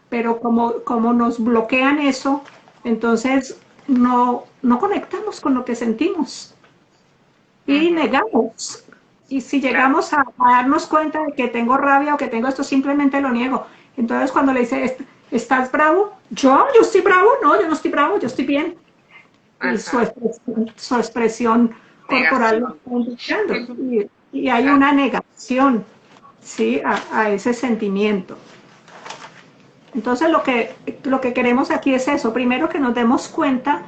pero como nos bloquean eso, entonces no conectamos con lo que sentimos y Ujú. negamos. Y si Claro. llegamos a darnos cuenta de que tengo rabia o que tengo esto, simplemente lo niego. Entonces cuando le dice, ¿estás bravo? Yo estoy bravo, no, yo no estoy bravo, yo estoy bien. Y Ajá. su expresión corporal lo Negación. está indicando. Ujú. Y hay Ah, una negación. ¿sí? A ese sentimiento. Entonces lo que queremos aquí es eso, primero que nos demos cuenta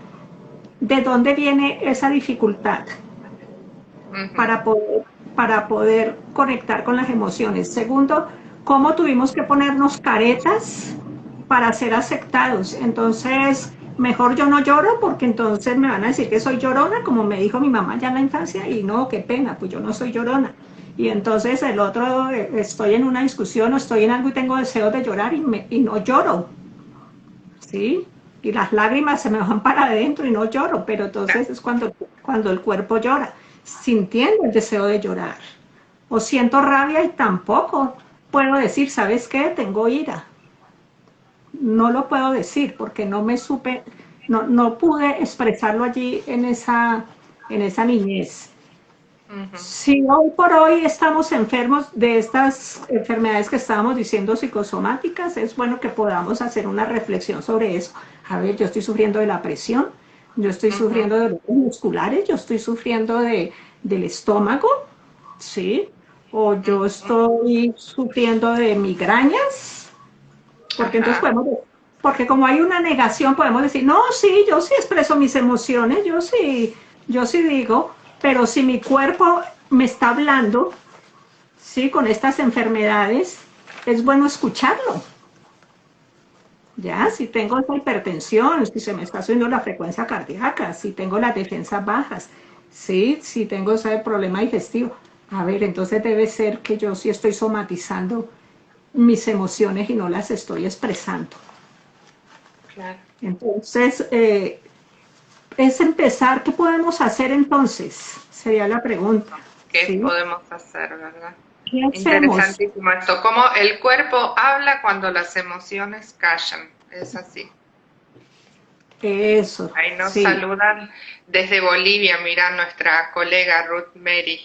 de dónde viene esa dificultad Ujú. para poder, para poder conectar con las emociones. Segundo, cómo tuvimos que ponernos caretas para ser aceptados. Entonces, mejor yo no lloro porque entonces me van a decir que soy llorona, como me dijo mi mamá ya en la infancia, y no, qué pena, pues yo no soy llorona. Y entonces el otro, estoy en una discusión o estoy en algo y tengo deseos de llorar y no lloro, ¿sí? Y las lágrimas se me van para adentro y no lloro, pero entonces es cuando el cuerpo llora, sintiendo el deseo de llorar. O siento rabia y tampoco puedo decir, ¿sabes qué? Tengo ira. No lo puedo decir porque no me supe, no pude expresarlo allí en esa niñez. Ujú. Si hoy por hoy estamos enfermos de estas enfermedades que estábamos diciendo psicosomáticas, es bueno que podamos hacer una reflexión sobre eso. A ver, yo estoy sufriendo de la presión, yo estoy Ujú. sufriendo de dolores musculares, yo estoy sufriendo del estómago, ¿sí? O yo Ujú. estoy sufriendo de migrañas, porque entonces Ajá. podemos, porque como hay una negación, podemos decir, no, sí, yo sí expreso mis emociones, yo sí digo, pero si mi cuerpo me está hablando, sí, con estas enfermedades, es bueno escucharlo. Ya, si tengo esa hipertensión, si se me está subiendo la frecuencia cardíaca, si tengo las defensas bajas, sí, si tengo ese problema digestivo. A ver, entonces debe ser que yo sí estoy somatizando mis emociones y no las estoy expresando. Claro. Entonces, es empezar, ¿qué podemos hacer entonces? Sería la pregunta, ¿Qué ¿sí? podemos hacer, verdad? ¿Qué hacemos? Interesantísimo esto. Cómo el cuerpo habla cuando las emociones callan. Es así. Eso, Ahí nos sí. saludan desde Bolivia, mira nuestra colega Ruth Mary.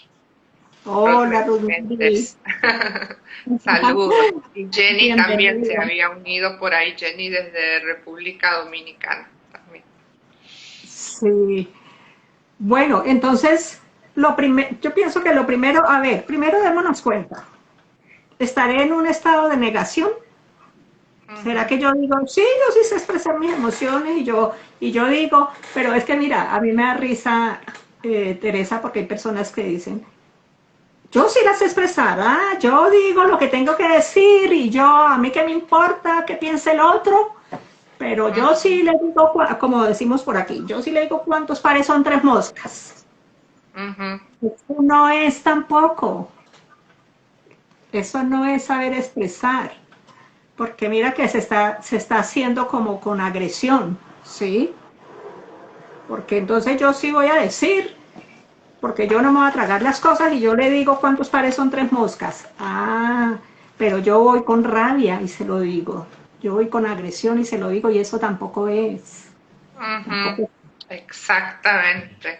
Ruth Hola, Mary Rubí. Méndez. Saludos. Y Jenny también se Bienvenida. había unido por ahí, Jenny desde República Dominicana también. Sí. Bueno, entonces, yo pienso que lo primero, a ver, primero démonos cuenta. ¿Estaré en un estado de negación? ¿Será Ujú. que yo digo, sí, yo sí sé expresar mis emociones y yo digo, pero es que mira, a mí me da risa, Teresa, porque hay personas que dicen, yo sí las sé expresar, ¿ah? Yo digo lo que tengo que decir y yo, a mí qué me importa qué piense el otro, pero yo Ujú. sí le digo, como decimos por aquí, yo sí le digo cuántos pares son tres moscas. Ujú. Eso no es tampoco, eso no es saber expresar, porque mira que se está haciendo como con agresión, ¿sí? Porque entonces yo sí voy a decir, porque yo no me voy a tragar las cosas y yo le digo cuántos pares son tres moscas. Ah, pero yo voy con rabia y se lo digo. Yo voy con agresión y se lo digo y eso tampoco es. Ujú. Tampoco. Exactamente.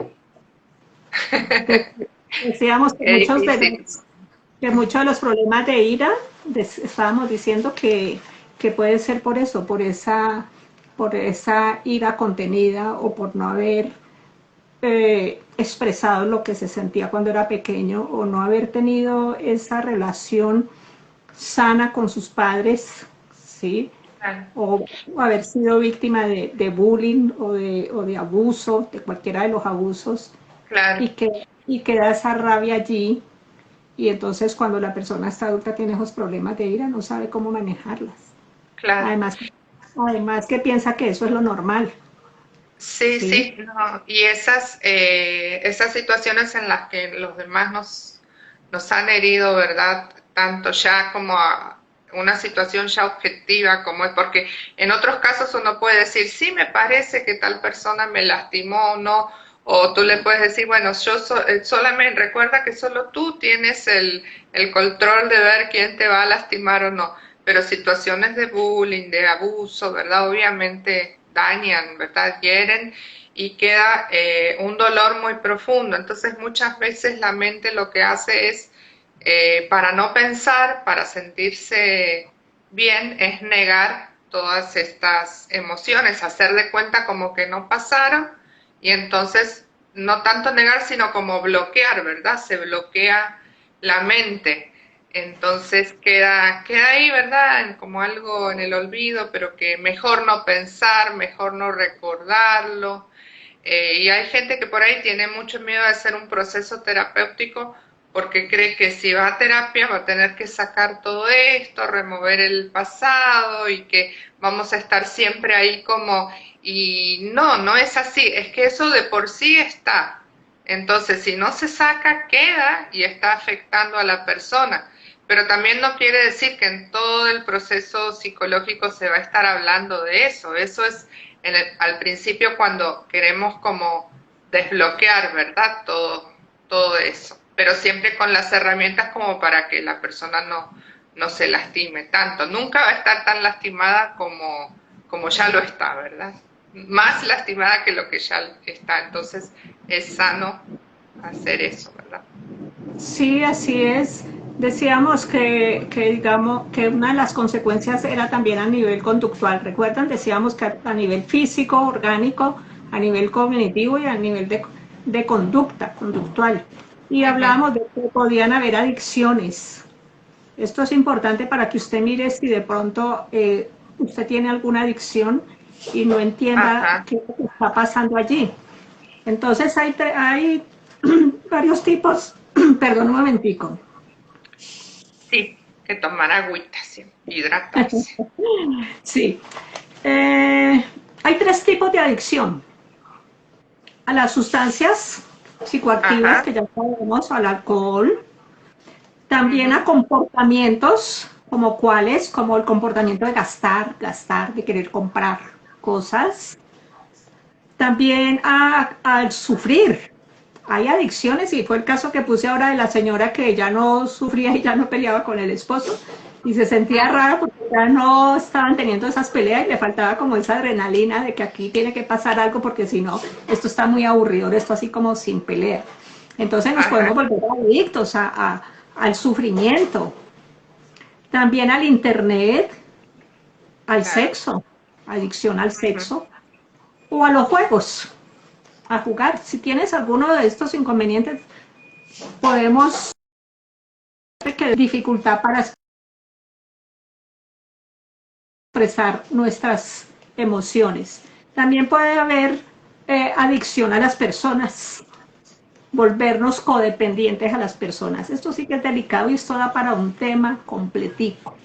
Decíamos Qué difícil. que muchos de los problemas de ira, estábamos diciendo que puede ser por eso, por esa ira contenida o por no haber expresado lo que se sentía cuando era pequeño o no haber tenido esa relación sana con sus padres, ¿sí? Claro, O haber sido víctima de bullying o de abuso, de cualquiera de los abusos, claro, y queda esa rabia allí. Y entonces cuando la persona está adulta tiene esos problemas de ira, no sabe cómo manejarlas. claro. Además, además que piensa que eso es lo normal, Sí, ¿sí? sí, no. Y esas situaciones en las que los demás nos han herido, ¿verdad? Tanto ya como a una situación ya objetiva como es, porque en otros casos uno puede decir, sí, me parece que tal persona me lastimó o no, o tú le puedes decir, bueno, solamente recuerda que solo tú tienes el control de ver quién te va a lastimar o no, pero situaciones de bullying, de abuso, ¿verdad? Obviamente dañan, ¿verdad? Hieren y queda un dolor muy profundo. Entonces muchas veces la mente lo que hace es, para no pensar, para sentirse bien, es negar todas estas emociones, hacer de cuenta como que no pasaron y entonces no tanto negar, sino como bloquear, ¿verdad? Se bloquea la mente. Entonces queda ahí, ¿verdad? Como algo en el olvido, pero que mejor no pensar, mejor no recordarlo. Y hay gente que por ahí tiene mucho miedo de hacer un proceso terapéutico porque cree que si va a terapia va a tener que sacar todo esto, remover el pasado y que vamos a estar siempre ahí como... Y no, no es así, es que eso de por sí está. Entonces, si no se saca, queda y está afectando a la persona. Pero también no quiere decir que en todo el proceso psicológico se va a estar hablando de eso. Eso es al principio cuando queremos como desbloquear, ¿verdad? Todo eso. Pero siempre con las herramientas como para que la persona no se lastime tanto. Nunca va a estar tan lastimada como ya lo está, ¿verdad? Más lastimada que lo que ya está. Entonces es sano hacer eso, ¿verdad? Sí, así es. Decíamos digamos, que una de las consecuencias era también a nivel conductual. ¿Recuerdan? Decíamos que a nivel físico, orgánico, a nivel cognitivo y a nivel de conducta, conductual. Y Ujú. hablábamos de que podían haber adicciones. Esto es importante para que usted mire si de pronto usted tiene alguna adicción y no entienda Ajá, qué es lo que está pasando allí. Entonces hay varios tipos, perdón un momentico. sí, que tomar agüita, sí, hidratarse. Sí. Eh, hay tres tipos de adicción. A las sustancias psicoactivas, Ajá, que ya sabemos, al alcohol, también a ujú, comportamientos como cuáles, como el comportamiento de gastar, de querer comprar cosas. También al sufrir. Hay adicciones y fue el caso que puse ahora de la señora que ya no sufría y ya no peleaba con el esposo y se sentía ujú, rara porque ya no estaban teniendo esas peleas y le faltaba como esa adrenalina de que aquí tiene que pasar algo porque si no, esto está muy aburrido, esto así como sin pelea. Entonces nos podemos ajá, volver adictos al sufrimiento, también al internet, al claro. sexo, adicción al Ujú. sexo o a los juegos, a jugar. Si tienes alguno de estos inconvenientes, podemos que dificultad para expresar nuestras emociones. También puede haber adicción a las personas, volvernos codependientes a las personas. Esto sí que es delicado y esto da para un tema completico,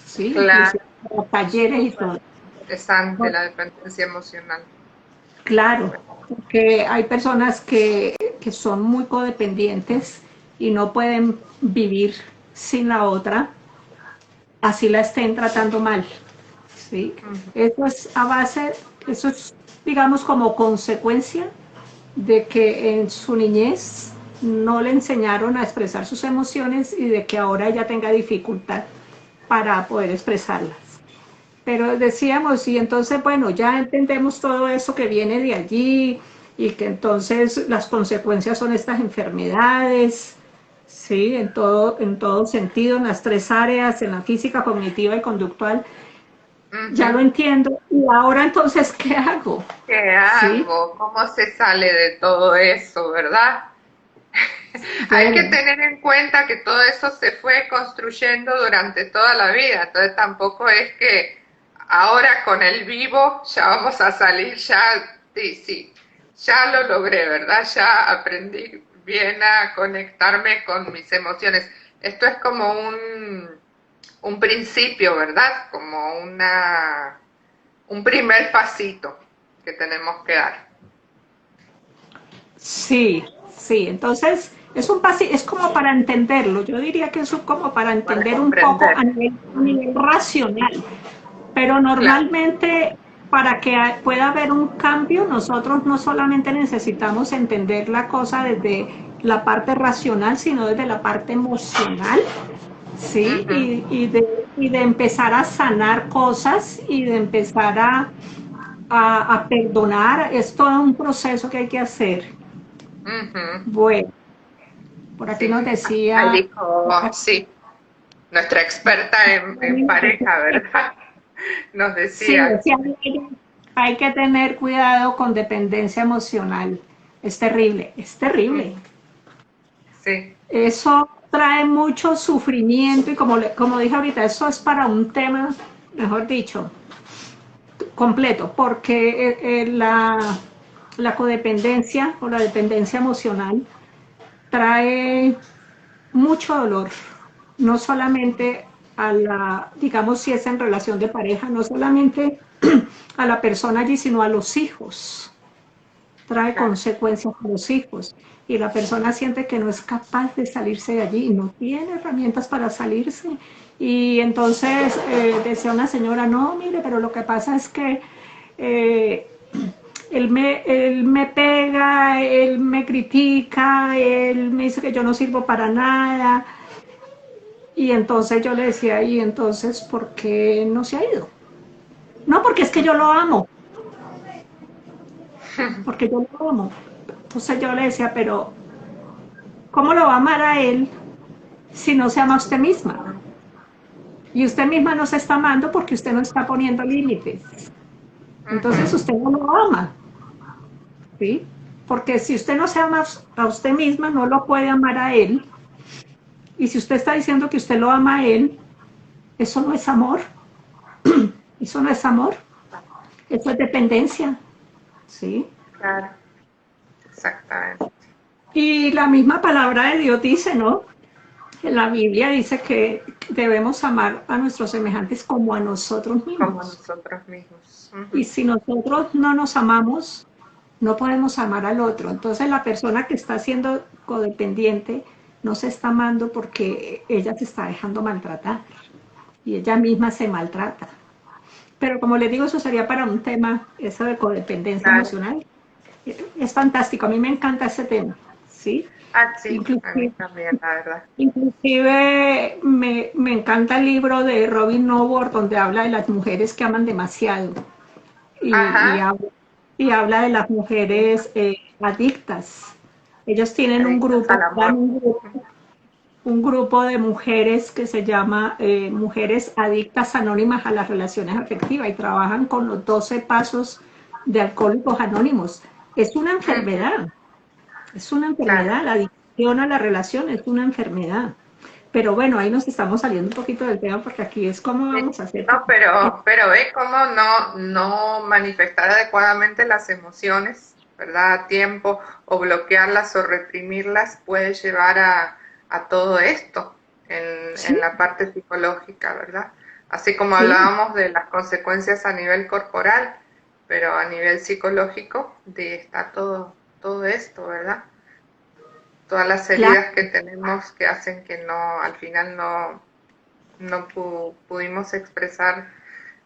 ¿sí? Claro, Inclusive para talleres y súper todo. interesante Bueno, la dependencia emocional. claro, porque hay personas que son muy codependientes y no pueden vivir sin la otra, así la estén tratando mal. ¿Sí? Ujú, Eso es a base, eso es, digamos, como consecuencia de que en su niñez no le enseñaron a expresar sus emociones y de que ahora ella tenga dificultad para poder expresarlas. Pero decíamos, y entonces, bueno, ya entendemos todo eso que viene de allí y que entonces las consecuencias son estas enfermedades, sí, en todo sentido, en las tres áreas, en la física, cognitiva y conductual, ya lo ujú. entiendo. Y ahora entonces, ¿qué hago? ¿Qué ¿Sí? hago? ¿Cómo se sale de todo eso, verdad? Hay que Bueno, tener en cuenta que todo eso se fue construyendo durante toda la vida, entonces tampoco es que ahora con el vivo ya vamos a salir, ya, sí, sí, ya lo logré, ¿verdad? Ya aprendí bien a conectarme con mis emociones. Esto es como un principio, ¿verdad? Como un primer pasito que tenemos que dar sí, sí. Entonces, es como para entenderlo. Yo diría que es como para para entender un poco comprender. a nivel racional. Pero Claro. normalmente, para que pueda haber un cambio, nosotros no solamente necesitamos entender la cosa desde la parte racional, sino desde la parte emocional, ¿sí? Ujú, Y de empezar a sanar cosas y de empezar a perdonar. Es todo un proceso que hay que hacer. ujú. Bueno, por aquí Sí, nos ahí decía, dijo, sí, nuestra experta en pareja, ¿verdad? Nos sí, decía, decía, hay que tener cuidado con dependencia emocional. Es terrible, es mm, terrible. sí, Eso trae mucho sufrimiento y como dije ahorita, eso es para un tema, mejor dicho, completo, porque la codependencia o la dependencia emocional trae mucho dolor, no solamente a la, digamos, si es en relación de pareja, no solamente a la persona allí, sino a los hijos. Trae Claro. consecuencias a los hijos. Y la persona siente que no es capaz de salirse de allí y no tiene herramientas para salirse. Y entonces decía una señora, no, mire, pero lo que pasa es que eh, él me pega, él me critica, él me dice que yo no sirvo para nada. Y entonces yo le decía, ¿y entonces por qué no se ha ido? No, porque es que yo lo amo, porque yo lo amo. Entonces yo le decía, pero ¿cómo lo va a amar a él si no se ama a usted misma? Y usted misma no se está amando porque usted no está poniendo límites. Entonces Ujú. usted no lo ama, ¿sí? Porque si usted no se ama a usted misma, no lo puede amar a él. Y si usted está diciendo que usted lo ama a él, eso no es amor. Eso no es amor. Eso es dependencia, ¿sí? Claro, exactamente. Y la misma palabra de Dios dice, ¿no? En la Biblia dice que debemos amar a nuestros semejantes como a nosotros Como mismos. nosotros mismos. Y Ujú. si nosotros no nos amamos, no podemos amar al otro. Entonces la persona que está siendo codependiente no se está amando porque ella se está dejando maltratar y ella misma se maltrata. Pero como les digo, eso sería para un tema, eso de codependencia Claro. emocional. Es fantástico, a mí me encanta ese tema, ¿sí? Ah, sí, a mí Inclusive, también, la verdad. inclusive me encanta el libro de Robin Nowor donde habla de las mujeres que aman demasiado y, y, Ajá. habla, y habla de las mujeres adictas. Ellos tienen Adictas al amor. un grupo de mujeres que se llama Mujeres Adictas Anónimas a las Relaciones Afectivas y trabajan con los 12 pasos de Alcohólicos Anónimos. Es una Ujú. Claro. enfermedad, la adicción a la relación es una enfermedad. Pero bueno, ahí nos estamos saliendo un poquito del tema porque aquí es cómo Sí. vamos a hacer. No, pero ve cómo no manifestar adecuadamente las emociones, ¿verdad? A tiempo, o bloquearlas o reprimirlas puede llevar a todo esto en Sí, la parte psicológica, ¿verdad? Así como sí, hablábamos de las consecuencias a nivel corporal, pero a nivel psicológico está todo esto, ¿verdad? Todas las claro, heridas que tenemos que hacen que no, al final no pudimos expresar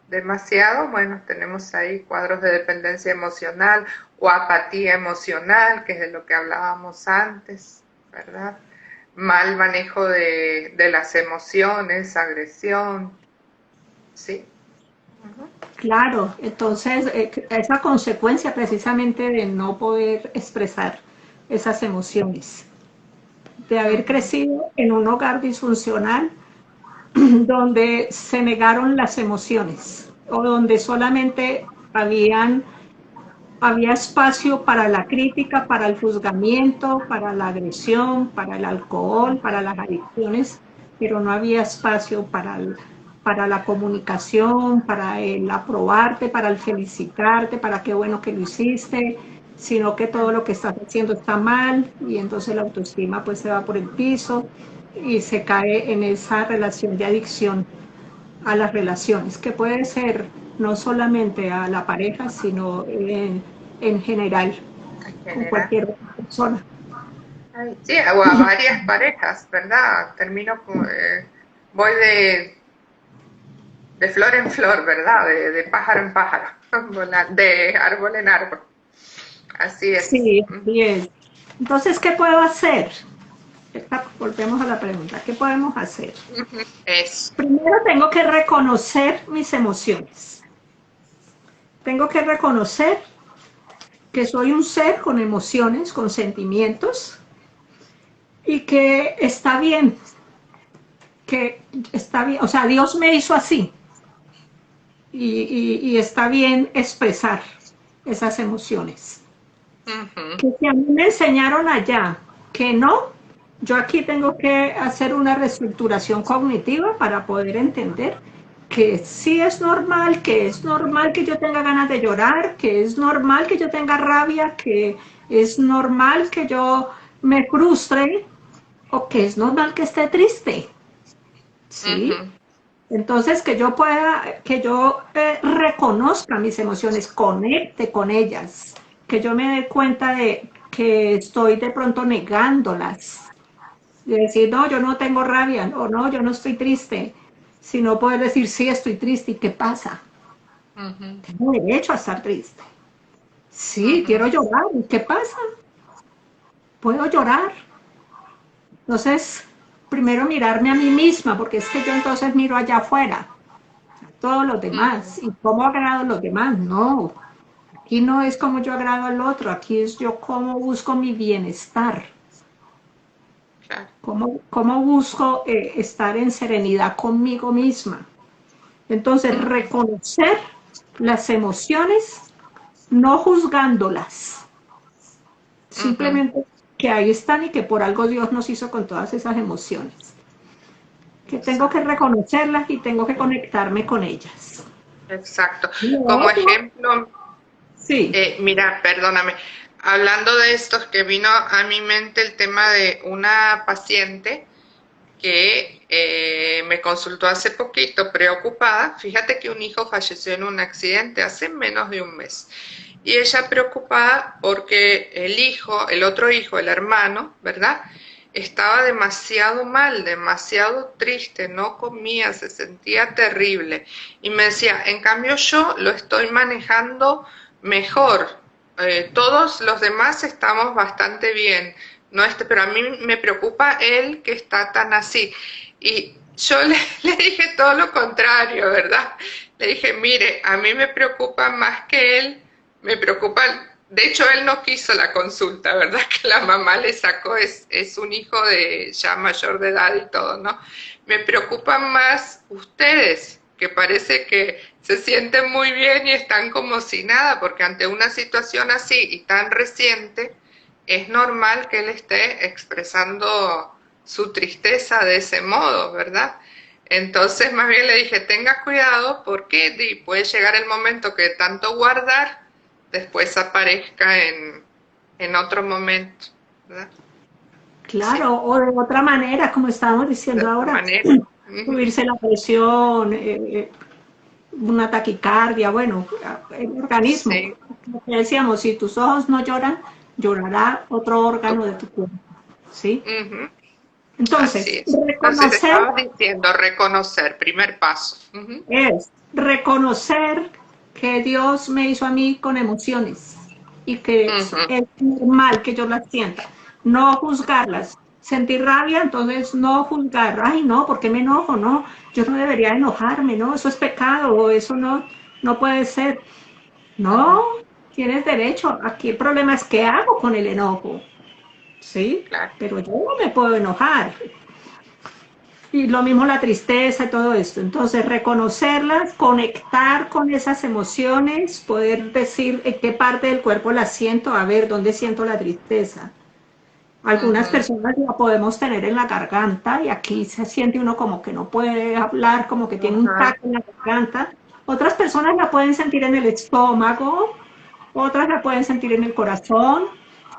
demasiado. Bueno, tenemos ahí cuadros de dependencia emocional o apatía emocional, que es de lo que hablábamos antes, ¿verdad? Mal manejo de las emociones, agresión, ¿sí? Uh-huh. claro. Entonces, esa consecuencia precisamente de no poder expresar esas emociones, de haber Uh-huh. crecido en un hogar disfuncional donde se negaron las emociones o donde solamente había espacio para la crítica, para el juzgamiento, para la agresión, para el alcohol, para las adicciones, pero no había espacio para la comunicación, para el aprobarte, para el felicitarte, para qué bueno que lo hiciste, sino que todo lo que estás haciendo está mal y entonces la autoestima pues se va por el piso y se cae en esa relación de adicción a las relaciones, que puede ser no solamente a la pareja, sino en general, En con general. cualquier otra persona. Ay, sí, o a varias parejas, ¿verdad? Voy de flor en flor, ¿verdad? De pájaro en pájaro, de árbol en árbol. Así es. Sí, así es. Entonces, ¿qué puedo hacer? Volvemos a la pregunta, ¿qué podemos hacer? Eso. Primero tengo que reconocer mis emociones. Tengo que reconocer que soy un ser con emociones, con sentimientos y que está bien, o sea, Dios me hizo así, y está bien expresar esas emociones. Ujú. Que si a mí me enseñaron allá que no, Yo aquí tengo que hacer una reestructuración cognitiva para poder entender que sí es normal, que es normal que yo tenga ganas de llorar, que es normal que yo tenga rabia, que es normal que yo me frustre o que es normal que esté triste, ¿sí? Ujú, Entonces, que yo pueda, que yo reconozca mis emociones, conecte con ellas, que yo me dé cuenta de que estoy de pronto negándolas, de decir, no, yo no tengo rabia, o no, yo no estoy triste, sino poder decir, sí, estoy triste, ¿y qué pasa? ujú, Tengo derecho a estar triste. Sí, ujú. quiero llorar, ¿y qué pasa? Puedo llorar. Entonces, primero mirarme a mí misma, porque es que yo entonces miro allá afuera, a todos los Ujú, demás, y cómo agrado a los demás. No, aquí no es como yo agrado al otro, aquí es yo cómo busco mi bienestar, claro. cómo busco estar en serenidad conmigo misma. Entonces, Ujú, reconocer las emociones, no juzgándolas, ujú. simplemente que ahí están y que por algo Dios nos hizo con todas esas emociones. Que tengo que Exacto, reconocerlas y tengo que conectarme con ellas. exacto. Y lo Como otro, ejemplo, sí, mira, perdóname, hablando de estos que vino a mi mente el tema de una paciente que me consultó hace poquito preocupada. Fíjate que un hijo falleció en un accidente hace menos de un mes. Y ella preocupada porque el hijo, el otro hijo, el hermano, ¿verdad? Estaba demasiado mal, demasiado triste, no comía, se sentía terrible. Y me decía, en cambio yo lo estoy manejando mejor. Todos los demás estamos bastante bien, no pero a mí me preocupa él que está tan así. Y yo le dije todo lo contrario, ¿verdad? Le dije, mire, a mí me preocupa más que él, me preocupa, de hecho él no quiso la consulta, ¿verdad? Que la mamá le sacó, es un hijo de ya mayor de edad y todo, ¿no? Me preocupan más ustedes, que parece que se sienten muy bien y están como si nada, porque ante una situación así y tan reciente, es normal que él esté expresando su tristeza de ese modo, ¿verdad? Entonces, más bien le dije, tenga cuidado porque puede llegar el momento que tanto guardar después aparezca en otro momento, ¿verdad? Sí, claro, o de otra manera, como estábamos de diciendo otra ahora, manera. Ujú. subirse la presión, una taquicardia, bueno, el organismo. Sí, Como decíamos, si tus ojos no lloran, llorará otro órgano de tu cuerpo, ¿sí? ujú, así Entonces, es. Entonces, reconocer estabas diciendo reconocer, primer paso. Ujú, es reconocer que Dios me hizo a mí con emociones y que ujú, es normal que yo las sienta. No juzgarlas. Sentir rabia, entonces no juzgar. Ay, no, ¿por qué me enojo? No, yo no debería enojarme, no, eso es pecado, o eso no, no puede ser. No, ujú, tienes derecho. Aquí el problema es qué hago con el enojo, ¿sí? claro. Pero yo no me puedo enojar. Y lo mismo la tristeza y todo esto. Entonces, reconocerlas, conectar con esas emociones, poder decir en qué parte del cuerpo la siento, a ver, dónde siento la tristeza. Algunas Ujú, personas la podemos tener en la garganta y aquí se siente uno como que no puede hablar, como que tiene un ajá, taco en la garganta. Otras personas la pueden sentir en el estómago, otras la pueden sentir en el corazón.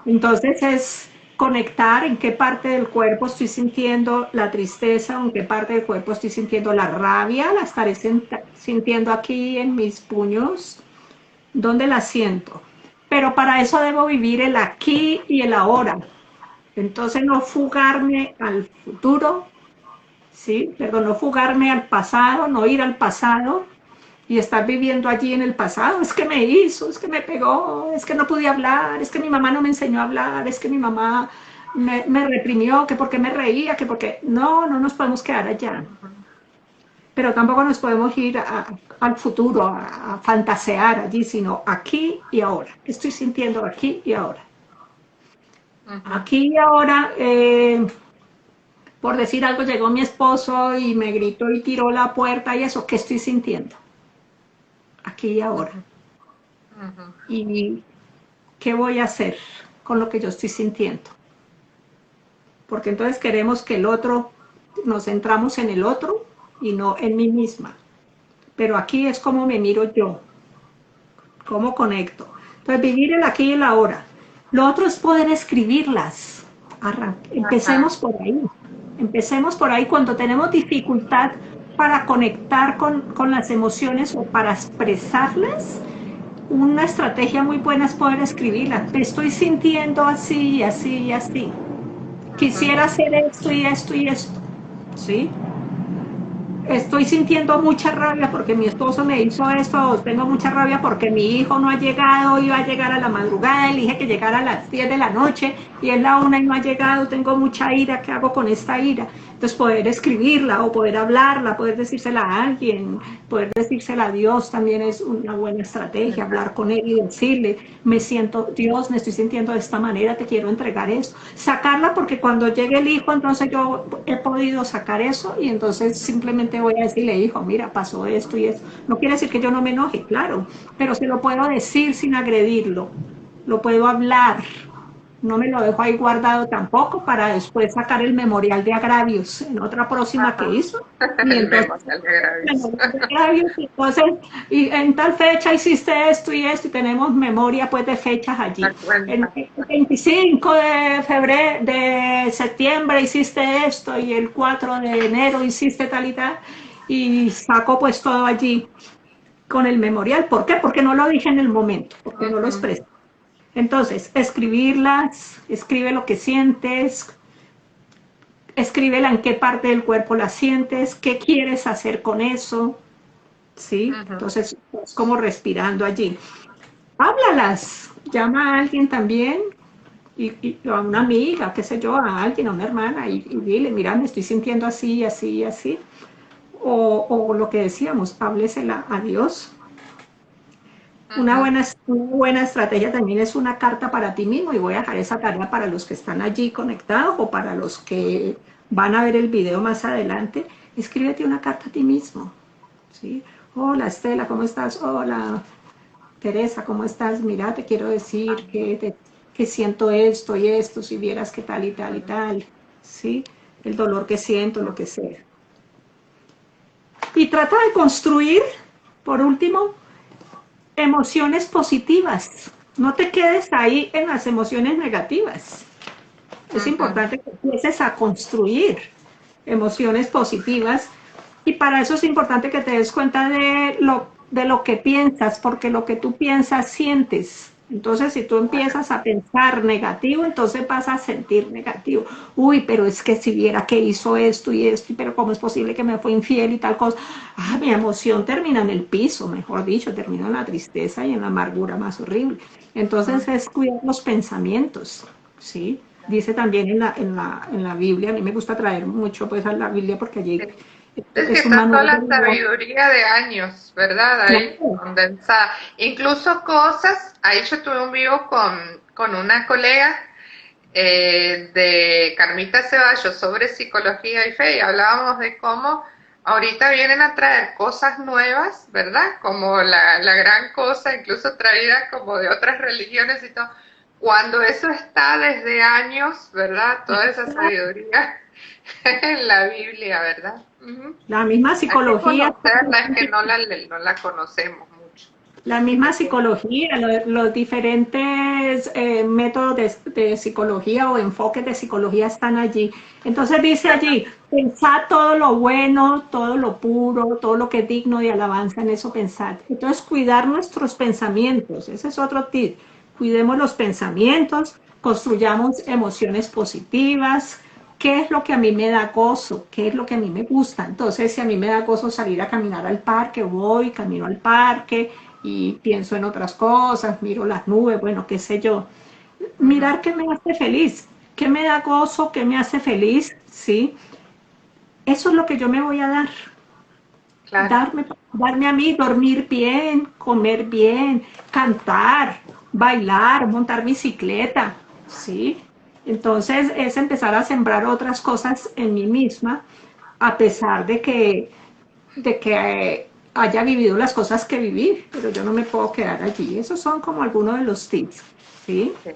Entonces es conectar en qué parte del cuerpo estoy sintiendo la tristeza, o en qué parte del cuerpo estoy sintiendo la rabia, la estaré sintiendo aquí en mis puños, ¿dónde la siento? Pero para eso debo vivir el aquí y el ahora. Entonces no fugarme al futuro, ¿sí? Perdón, no fugarme al pasado, no ir al pasado, y estar viviendo allí en el pasado, es que me hizo, es que me pegó, es que no pude hablar, es que mi mamá no me enseñó a hablar, es que mi mamá me reprimió, que porque me reía, que porque no, no nos podemos quedar allá, ujú, pero tampoco nos podemos ir al futuro, a fantasear allí, sino aquí y ahora. ¿Qué estoy sintiendo aquí y ahora? ujú, Aquí y ahora, por decir algo, llegó mi esposo y me gritó y tiró la puerta y eso, ¿qué estoy sintiendo? Aquí y ahora. ujú, ujú, Y ¿qué voy a hacer con lo que yo estoy sintiendo? porque entonces queremos que el otro, nos centramos en el otro y no en mí misma. Pero aquí es como me miro yo, cómo conecto. Entonces, vivir el aquí y el ahora. Lo otro es poder escribirlas. Ajá. Empecemos por ahí. Empecemos por ahí cuando tenemos dificultad para conectar con las emociones o para expresarlas. Una estrategia muy buena es poder escribirlas. Te estoy sintiendo así y así y así. Ujú. Quisiera hacer esto y esto y esto. ¿Sí? Estoy sintiendo mucha rabia porque mi esposo me hizo esto, o tengo mucha rabia porque mi hijo no ha llegado, iba a llegar a la madrugada, le dije que llegara a las 10 de la noche y es la 1 y no ha llegado, tengo mucha ira, ¿qué hago con esta ira? Entonces poder escribirla o poder hablarla, poder decírsela a alguien, poder decírsela a Dios también es una buena estrategia, hablar con él y decirle, me siento, Dios, me estoy sintiendo de esta manera, te quiero entregar esto. Sacarla porque cuando llegue el hijo, entonces yo he podido sacar eso y entonces simplemente voy a decirle, hijo, mira, pasó esto y esto. No quiere decir que yo no me enoje, claro, pero se lo puedo decir sin agredirlo, lo puedo hablar, no me lo dejo ahí guardado tampoco para después sacar el memorial de agravios en otra próxima que Ajá. hizo. Y El entonces, memorial de agravios. memorial de agravios, entonces, y en tal fecha hiciste esto y tenemos memoria pues de fechas La allí. En cuenta. el 25 de febrero, de septiembre hiciste esto y el 4 de enero hiciste tal y saco pues todo allí con el memorial. ¿Por qué? Porque no lo dije en el momento, porque no lo Ujú. expresé. Entonces, escribirlas, escribe lo que sientes, escríbela en qué parte del cuerpo la sientes, qué quieres hacer con eso, ¿sí? Ujú. Entonces, es como respirando allí. Háblalas, llama a alguien también, y a una amiga, qué sé yo, a alguien, a una hermana, y dile, mira, me estoy sintiendo así, así, así. O lo que decíamos, háblesela a Dios. Ujú. Una buena estrategia también es una carta para ti mismo y voy a dejar esa tarea para los que están allí conectados o para los que van a ver el video más adelante. Escríbete una carta a ti mismo. ¿Sí? Hola Estela, ¿cómo estás? Hola Teresa, ¿cómo estás? Mira, te quiero decir que siento esto y esto, si vieras que tal y tal y Ujú. tal. ¿Sí? El dolor que siento, lo que sea. Y trata de construir, por último, emociones positivas. No te quedes ahí en las emociones negativas. Es Ujú. importante que empieces a construir emociones positivas y para eso es importante que te des cuenta de lo que piensas, porque lo que tú piensas sientes. Entonces, si tú empiezas a pensar negativo, entonces vas a sentir negativo. Uy, pero es que si viera que hizo esto y esto, pero ¿cómo es posible que me fue infiel y tal cosa? Ah, mi emoción termina en el piso, mejor dicho, termina en la tristeza y en la amargura más horrible. Entonces Ujú. es cuidar los pensamientos, ¿sí? Dice también en la Biblia, a mí me gusta traer mucho pues a la Biblia porque allí Es que es un está toda manual de la vida. sabiduría de años, ¿verdad? Ahí Claro, condensada. Incluso cosas, ahí yo tuve un vivo con una colega de Carmita Ceballos sobre psicología y fe y hablábamos de cómo ahorita vienen a traer cosas nuevas, ¿verdad? Como la gran cosa, incluso traída como de otras religiones y todo. Cuando eso está desde años, ¿verdad? Toda esa sabiduría en la Biblia, ¿verdad? Ujú. la misma Hay que psicología, conocerla, es que no la conocemos mucho. la Hay que misma conocer. psicología, los diferentes métodos de psicología o enfoques de psicología están allí. Entonces dice allí, pensad todo lo bueno, todo lo puro, todo lo que es digno de alabanza, en eso pensad. Entonces cuidar nuestros pensamientos, ese es otro tip. Cuidemos los pensamientos, construyamos emociones positivas, qué es lo que a mí me da gozo, qué es lo que a mí me gusta. Entonces, si a mí me da gozo salir a caminar al parque, voy, camino al parque y pienso en otras cosas, miro las nubes, bueno, qué sé yo. Ujú. Mirar qué me hace feliz, qué me da gozo, qué me hace feliz, ¿sí? Eso es lo que yo me voy a dar. Claro. Darme a mí, dormir bien, comer bien, cantar, bailar, montar bicicleta, ¿sí? Entonces es empezar a sembrar otras cosas en mí misma, a pesar de que haya vivido las cosas que viví, pero yo no me puedo quedar allí. Esos son como algunos de los tips, ¿sí? Sí.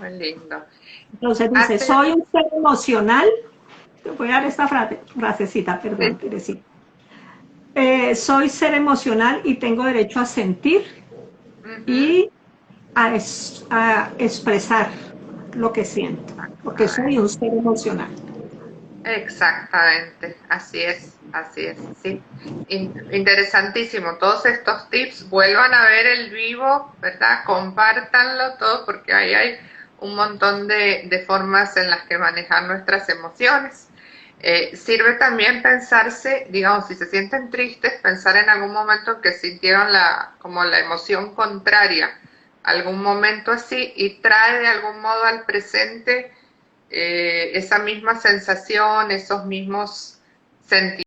muy lindo. Entonces dice, Hace, soy un ser emocional. Te voy a dar esta frasecita, perdón, sí, Teresita. Soy ser emocional y tengo derecho a sentir ujú, y a expresar lo que siento, porque soy un ser emocional. exactamente, así es, sí. Interesantísimo. Todos estos tips, vuelvan a ver el vivo, ¿verdad? Compártanlo todo porque ahí hay un montón de formas en las que manejar nuestras emociones. Sirve también pensarse, digamos, si se sienten tristes, pensar en algún momento que sintieron como la emoción contraria, algún momento así, y trae de algún modo al presente esa misma sensación, esos mismos sentimientos